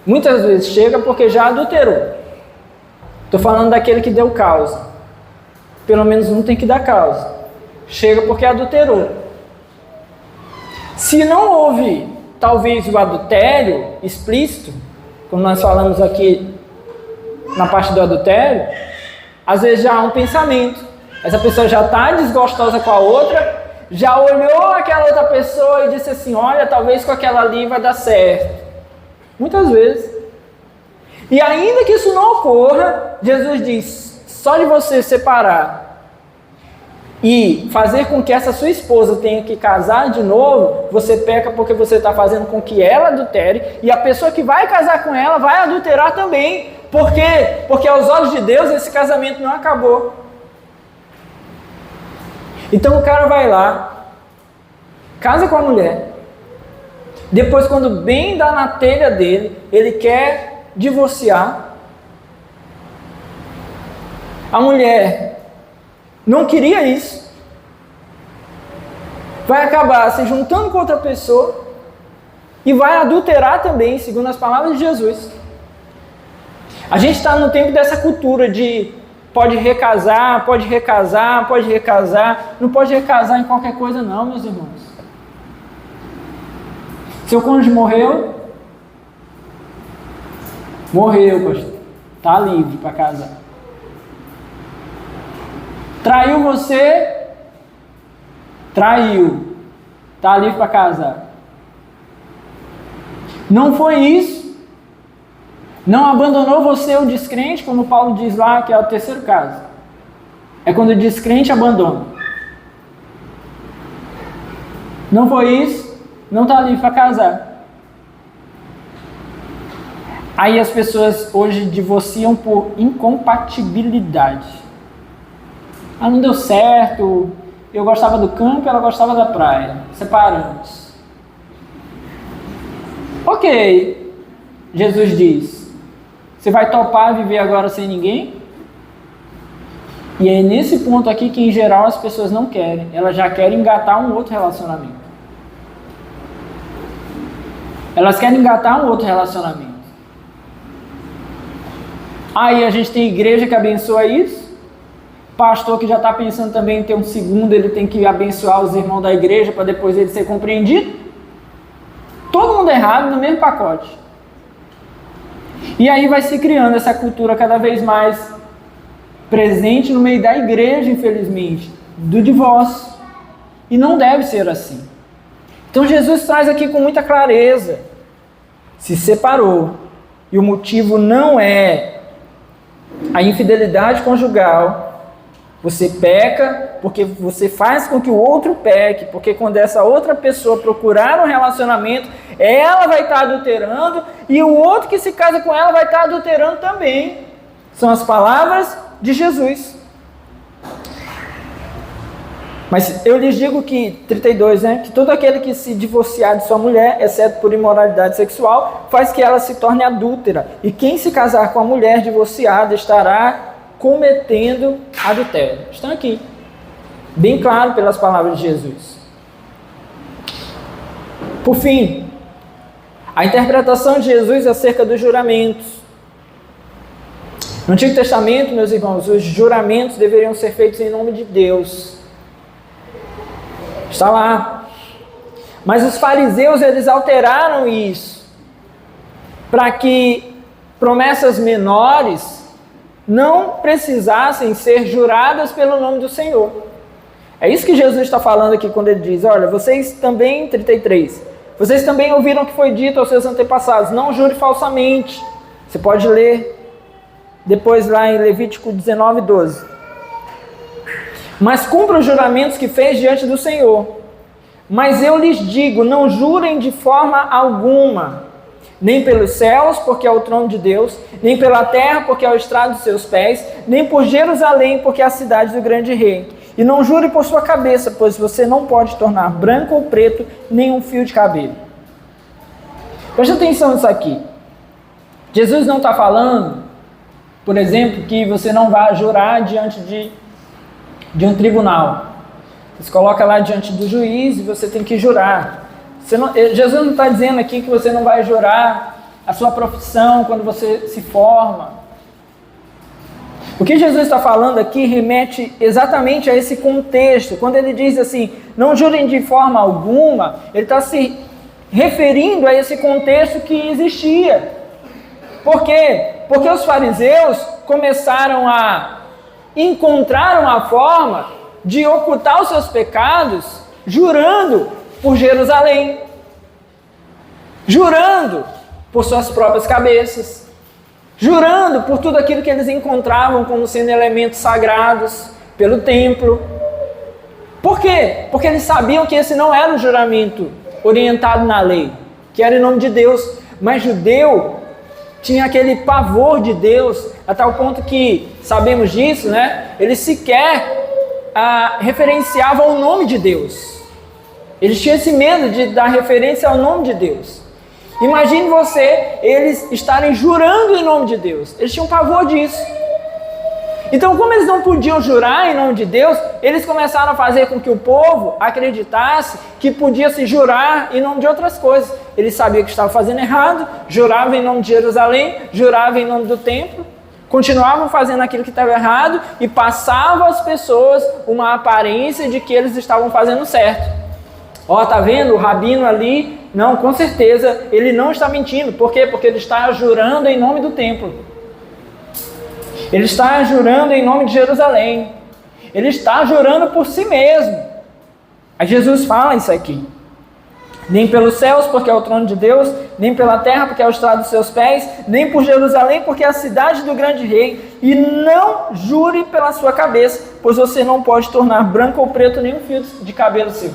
Speaker 1: muitas vezes chega porque já adulterou. Estou falando daquele que deu causa. Pelo menos um tem que dar causa. Chega porque adulterou. Se não houve, talvez, o adultério explícito, como nós falamos aqui na parte do adultério, às vezes já há um pensamento. Essa pessoa já está desgostosa com a outra, já olhou aquela outra pessoa e disse assim, olha, talvez com aquela ali vai dar certo. Muitas vezes. E ainda que isso não ocorra, Jesus diz, só de você separar e fazer com que essa sua esposa tenha que casar de novo, você peca porque você está fazendo com que ela adultere, e a pessoa que vai casar com ela vai adulterar também. Por quê? Porque aos olhos de Deus esse casamento não acabou. Então o cara vai lá, casa com a mulher, depois quando bem dá na telha dele, ele quer divorciar. A mulher não queria isso. Vai acabar se juntando com outra pessoa e vai adulterar também, segundo as palavras de Jesus. A gente está no tempo dessa cultura de pode recasar, pode recasar, pode recasar. Não pode recasar em qualquer coisa não, meus irmãos. Seu cônjuge morreu? Morreu, pastor. Está livre para casar. Traiu você? Traiu. Está livre para casar. Não foi isso? Não abandonou você o descrente, como Paulo diz lá, que é o terceiro caso. É quando o descrente abandona. Não foi isso? Não está livre para casar. Aí as pessoas hoje divorciam por incompatibilidade. Ah, não deu certo, eu gostava do campo, ela gostava da praia. Separamos. Ok, Jesus diz, você vai topar viver agora sem ninguém? E é nesse ponto aqui que em geral as pessoas não querem. Elas já querem engatar um outro relacionamento. Elas querem engatar um outro relacionamento. Aí a gente tem igreja que abençoa isso. Pastor que já está pensando também em ter um segundo, ele tem que abençoar os irmãos da igreja para depois ele ser compreendido. Todo mundo errado no mesmo pacote. E aí vai se criando essa cultura cada vez mais presente no meio da igreja, infelizmente, do divórcio. E não deve ser assim. Então Jesus traz aqui com muita clareza: se separou, e o motivo não é a infidelidade conjugal, você peca porque você faz com que o outro peque, porque quando essa outra pessoa procurar um relacionamento, ela vai estar adulterando, e o outro que se casa com ela vai estar adulterando também. São as palavras de Jesus. Mas eu lhes digo que, 32, que todo aquele que se divorciar de sua mulher, exceto por imoralidade sexual, faz que ela se torne adúltera. E quem se casar com a mulher divorciada estará cometendo adultério. Estão aqui, bem claro pelas palavras de Jesus. Por fim, a interpretação de Jesus acerca dos juramentos. No Antigo Testamento, meus irmãos, os juramentos deveriam ser feitos em nome de Deus. Está lá. Mas os fariseus, eles alteraram isso para que promessas menores não precisassem ser juradas pelo nome do Senhor. É isso que Jesus está falando aqui quando ele diz: olha, vocês também, 33, vocês também ouviram o que foi dito aos seus antepassados, não jure falsamente. Você pode ler depois lá em Levítico 19, 12. Mas cumpra os juramentos que fez diante do Senhor. Mas eu lhes digo, não jurem de forma alguma, nem pelos céus, porque é o trono de Deus, nem pela terra, porque é o estrado dos seus pés, nem por Jerusalém, porque é a cidade do grande rei. E não jure por sua cabeça, pois você não pode tornar branco ou preto nenhum fio de cabelo. Preste atenção nisso aqui. Jesus não está falando, por exemplo, que você não vai jurar diante de um tribunal. Você se coloca lá diante do juiz e você tem que jurar. Jesus não está dizendo aqui que você não vai jurar a sua profissão quando você se forma. O que Jesus está falando aqui remete exatamente a esse contexto. Quando ele diz assim, não jurem de forma alguma, ele está se referindo a esse contexto que existia. Por quê? Porque os fariseus começaram a encontrar uma forma de ocultar os seus pecados jurando por Jerusalém, jurando por suas próprias cabeças, jurando por tudo aquilo que eles encontravam como sendo elementos sagrados pelo templo. Por quê? Porque eles sabiam que esse não era um juramento orientado na lei, que era em nome de Deus, mas judeu tinha aquele pavor de Deus, a tal ponto que, sabemos disso, eles sequer referenciavam o nome de Deus. Eles tinham esse medo de dar referência ao nome de Deus. Imagine você, eles estarem jurando em nome de Deus. Eles tinham pavor disso. Então, como eles não podiam jurar em nome de Deus, eles começaram a fazer com que o povo acreditasse que podia se jurar em nome de outras coisas. Eles sabiam que estavam fazendo errado, juravam em nome de Jerusalém, juravam em nome do templo, continuavam fazendo aquilo que estava errado e passavam às pessoas uma aparência de que eles estavam fazendo certo. Ó, tá vendo? O rabino ali, não, com certeza, ele não está mentindo. Por quê? Porque ele está jurando em nome do templo. Ele está jurando em nome de Jerusalém. Ele está jurando por si mesmo. Aí Jesus fala isso aqui. Nem pelos céus, porque é o trono de Deus, nem pela terra, porque é o estrado dos seus pés, nem por Jerusalém, porque é a cidade do grande rei. E não jure pela sua cabeça, pois você não pode tornar branco ou preto nenhum fio de cabelo seu.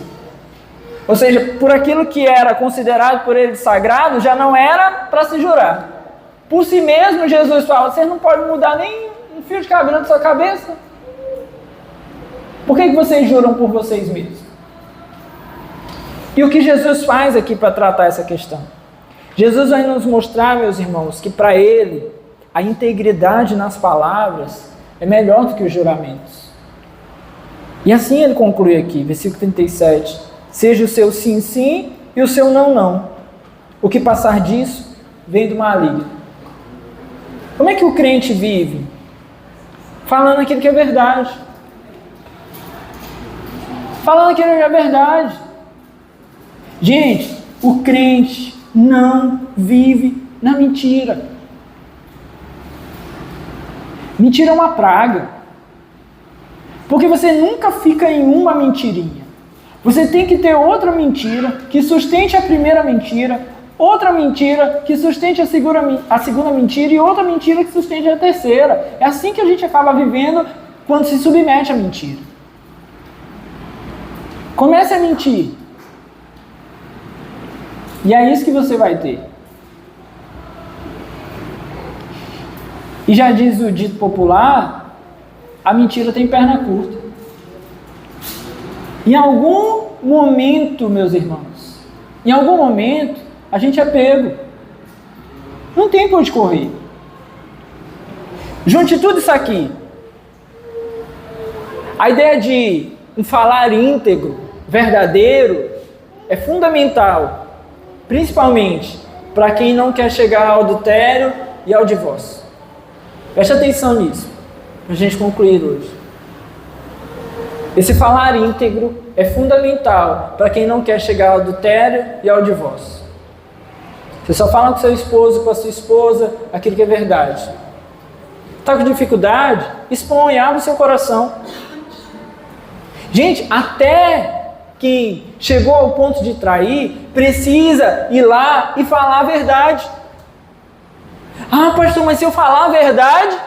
Speaker 1: Ou seja, por aquilo que era considerado por ele sagrado, já não era para se jurar. Por si mesmo, Jesus fala, vocês não podem mudar nem um fio de cabelo da sua cabeça. Por que vocês juram por vocês mesmos? E o que Jesus faz aqui para tratar essa questão? Jesus vai nos mostrar, meus irmãos, que para ele, a integridade nas palavras é melhor do que os juramentos. E assim ele conclui aqui, versículo 37, seja o seu sim, sim e o seu não, não. O que passar disso vem do maligno. Como é que o crente vive? Falando aquilo que é verdade. Falando aquilo que é verdade. Gente, o crente não vive na mentira. Mentira é uma praga. Porque você nunca fica em uma mentirinha. Você tem que ter outra mentira que sustente a primeira mentira, outra mentira que sustente a segunda mentira e outra mentira que sustente a terceira. É assim que a gente acaba vivendo quando se submete à mentira. Comece a mentir. E é isso que você vai ter. E já diz o dito popular, a mentira tem perna curta. Em algum momento, meus irmãos, em algum momento, a gente é pego. Não tem para onde correr. Junte tudo isso aqui. A ideia de um falar íntegro, verdadeiro, é fundamental, principalmente para quem não quer chegar ao adultério e ao divórcio. Preste atenção nisso, para a gente concluir hoje. Esse falar íntegro é fundamental para quem não quer chegar ao adultério e ao divórcio. Você só fala com seu esposo, com a sua esposa, aquilo que é verdade. Está com dificuldade? Expõe, abre o seu coração. Gente, até quem chegou ao ponto de trair, precisa ir lá e falar a verdade. Ah, pastor, mas se eu falar a verdade,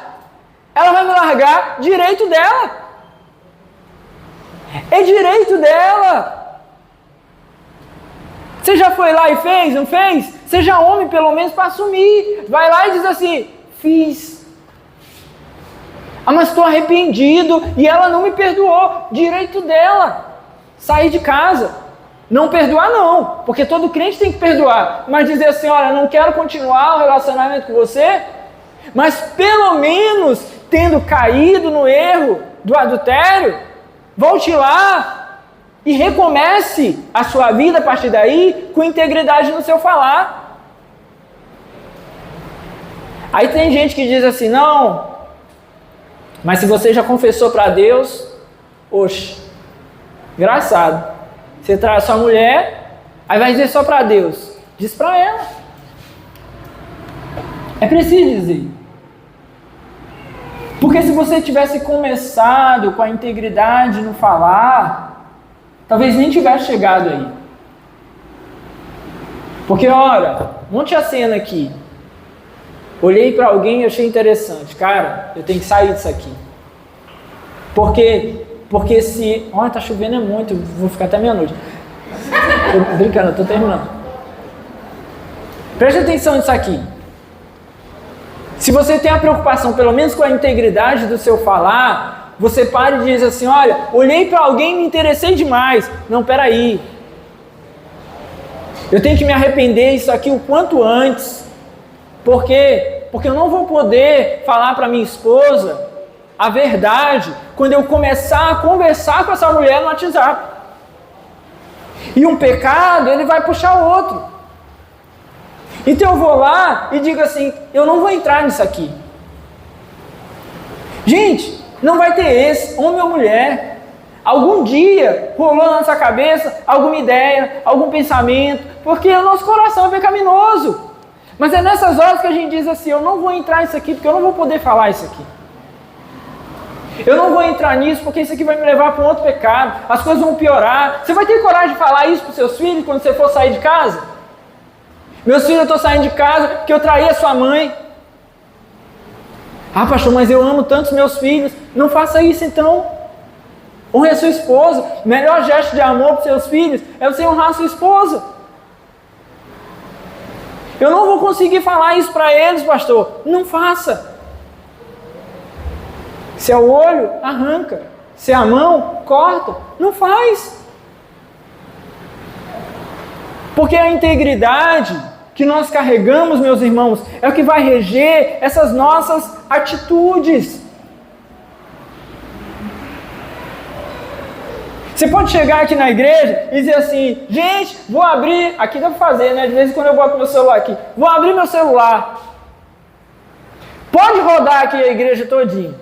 Speaker 1: ela vai me largar. Direito dela. É direito dela. Você já foi lá e fez, não fez? Seja homem pelo menos para assumir. Vai lá e diz assim, fiz. Ah, mas estou arrependido e ela não me perdoou. Direito dela. Sair de casa. Não perdoar não, porque todo crente tem que perdoar. Mas dizer assim, olha, não quero continuar o relacionamento com você, mas pelo menos tendo caído no erro do adultério, volte lá e recomece a sua vida a partir daí com integridade no seu falar. Aí tem gente que diz assim, não, mas se você já confessou para Deus, oxe, engraçado. Você traz sua mulher, aí vai dizer só para Deus. Diz para ela. É preciso dizer. Porque se você tivesse começado com a integridade no falar, talvez nem tivesse chegado aí. Porque, olha, monte a cena aqui. Olhei para alguém e achei interessante. Cara, eu tenho que sair disso aqui. Porque se... Olha, tá chovendo é muito, vou ficar até meia-noite. Tô brincando, eu tô terminando. Preste atenção nisso aqui. Se você tem a preocupação, pelo menos com a integridade do seu falar, você para e diz assim, olha, olhei para alguém e me interessei demais. Não, peraí. Eu tenho que me arrepender disso aqui o quanto antes. Por quê? Porque eu não vou poder falar para minha esposa a verdade quando eu começar a conversar com essa mulher no WhatsApp. E um pecado, ele vai puxar o outro. Então eu vou lá e digo assim, eu não vou entrar nisso aqui. Gente, não vai ter esse, homem ou mulher. Algum dia rolou na nossa cabeça alguma ideia, algum pensamento, porque o nosso coração é pecaminoso. Mas é nessas horas que a gente diz assim, eu não vou entrar nisso aqui porque eu não vou poder falar isso aqui. Eu não vou entrar nisso porque isso aqui vai me levar para um outro pecado. As coisas vão piorar. Você vai ter coragem de falar isso para os seus filhos quando você for sair de casa? Meus filhos, eu estou saindo de casa porque eu traí a sua mãe. Ah, pastor, mas eu amo tantos meus filhos. Não faça isso então. Honre a sua esposa. O melhor gesto de amor para os seus filhos é você honrar a sua esposa. Eu não vou conseguir falar isso para eles, pastor. Não faça. Se é o olho, arranca. Se é a mão, corta. Não faz. Porque a integridade que nós carregamos, meus irmãos, é o que vai reger essas nossas atitudes. Você pode chegar aqui na igreja e dizer assim, gente, vou abrir, aqui dá para fazer, né? De vez em quando eu boto meu celular aqui. Vou abrir meu celular. Pode rodar aqui a igreja todinha.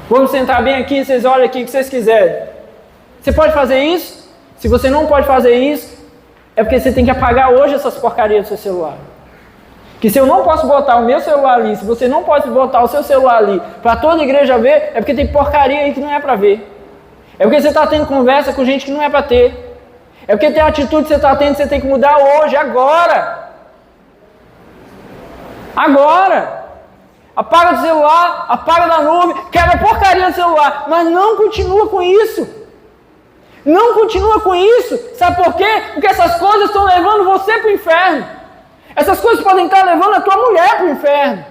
Speaker 1: Vamos sentar bem aqui, vocês olham aqui o que vocês quiserem. Você pode fazer isso? Se você não pode fazer isso, é porque você tem que apagar hoje essas porcarias do seu celular. Que se eu não posso botar o meu celular ali, se você não pode botar o seu celular ali para toda a igreja ver, é porque tem porcaria aí que não é para ver. É porque você está tendo conversa com gente que não é para ter. É porque tem atitude que você está tendo, você tem que mudar hoje, agora. Agora. Apaga do celular, apaga da nuvem, quebra a porcaria do celular, mas não continua com isso. Não continua com isso. Sabe por quê? Porque essas coisas estão levando você para o inferno. Essas coisas podem estar levando a tua mulher para o inferno.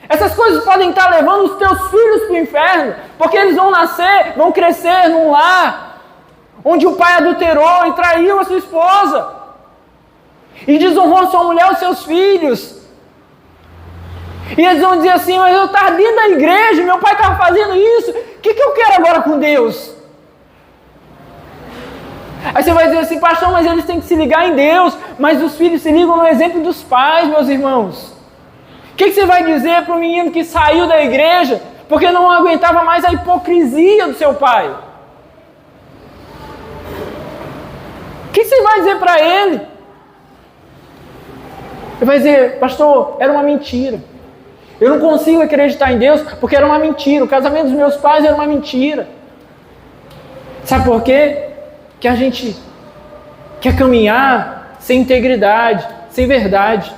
Speaker 1: Essas coisas podem estar levando os teus filhos para o inferno, porque eles vão nascer, vão crescer num lar onde o pai adulterou e traiu a sua esposa e desonrou a sua mulher e os seus filhos. E eles vão dizer assim: mas eu estava dentro da igreja, meu pai estava fazendo isso, o que eu quero agora com Deus? Aí você vai dizer assim: pastor, mas eles têm que se ligar em Deus. Mas os filhos se ligam no exemplo dos pais, meus irmãos. O que você vai dizer para o menino que saiu da igreja porque não aguentava mais a hipocrisia do seu pai? O que você vai dizer para ele? Ele vai dizer: pastor, era uma mentira. Eu não consigo acreditar em Deus porque era uma mentira. O casamento dos meus pais era uma mentira. Sabe por quê? Que a gente quer caminhar sem integridade, sem verdade.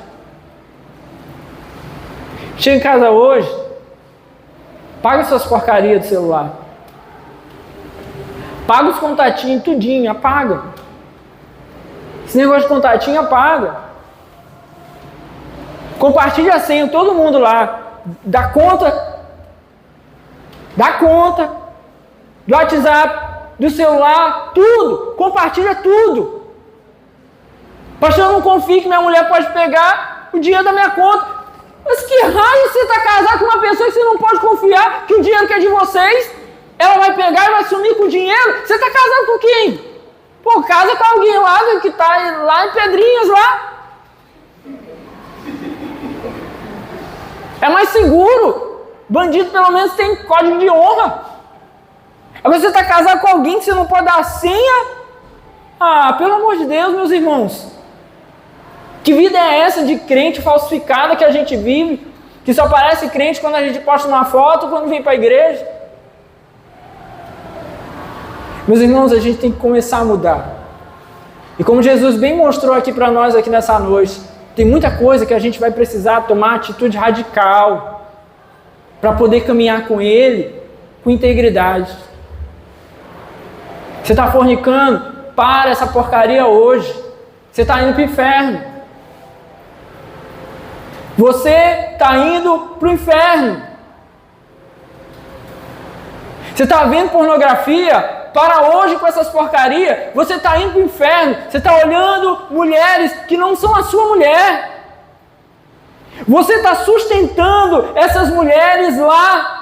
Speaker 1: Chega em casa hoje, paga suas porcarias do celular. Paga os contatinhos, tudinho, apaga. Esse negócio de contatinho, apaga. Compartilha a senha, todo mundo lá. Dá conta do WhatsApp, do celular, tudo. Compartilha tudo. Pastor, eu não confio que minha mulher pode pegar o dinheiro da minha conta. Mas que raio você está casado com uma pessoa que você não pode confiar que o dinheiro que é de vocês, ela vai pegar e vai sumir com o dinheiro? Você está casado com quem? Pô, casa com alguém lá que está lá em Pedrinhas lá. É mais seguro. Bandido pelo menos tem código de honra. Agora você está casado com alguém que você não pode dar a senha? Ah, pelo amor de Deus, meus irmãos. Que vida é essa de crente falsificada que a gente vive? Que só parece crente quando a gente posta uma foto, quando vem para a igreja? Meus irmãos, a gente tem que começar a mudar. E como Jesus bem mostrou aqui para nós aqui nessa noite, tem muita coisa que a gente vai precisar tomar atitude radical para poder caminhar com Ele com integridade. Você está fornicando? Para essa porcaria hoje. Você está indo para o inferno. Você está indo para o inferno. Você está vendo pornografia? Para hoje com essas porcarias. Você está indo para o inferno. Você está olhando mulheres que não são a sua mulher. Você está sustentando essas mulheres lá.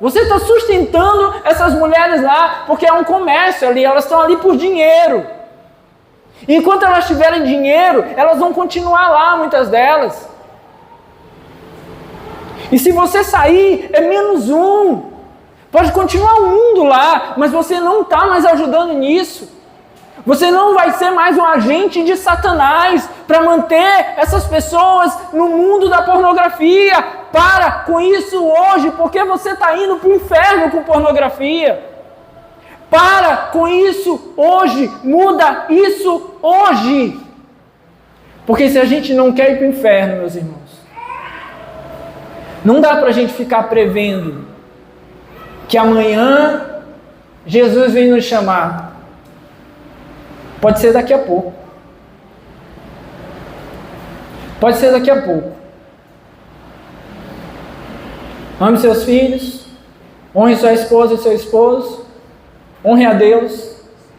Speaker 1: Você está sustentando essas mulheres lá porque é um comércio ali. Elas estão ali por dinheiro. Enquanto elas tiverem dinheiro, elas vão continuar lá, muitas delas. E se você sair, é menos um. Pode continuar o mundo lá, mas você não está mais ajudando nisso. Você não vai ser mais um agente de Satanás para manter essas pessoas no mundo da pornografia. Para com isso hoje, porque você está indo para o inferno com pornografia. Para com isso hoje, muda isso hoje. Porque se a gente não quer ir para o inferno, meus irmãos, não dá para a gente ficar prevendo que amanhã Jesus vem nos chamar. Pode ser daqui a pouco. Pode ser daqui a pouco. Ame seus filhos, honre sua esposa e seu esposo, honre a Deus,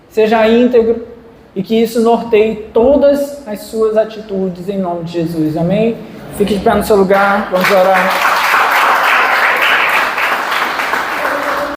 Speaker 1: seja íntegro e que isso norteie todas as suas atitudes em nome de Jesus. Amém? Fique de pé no seu lugar, vamos orar.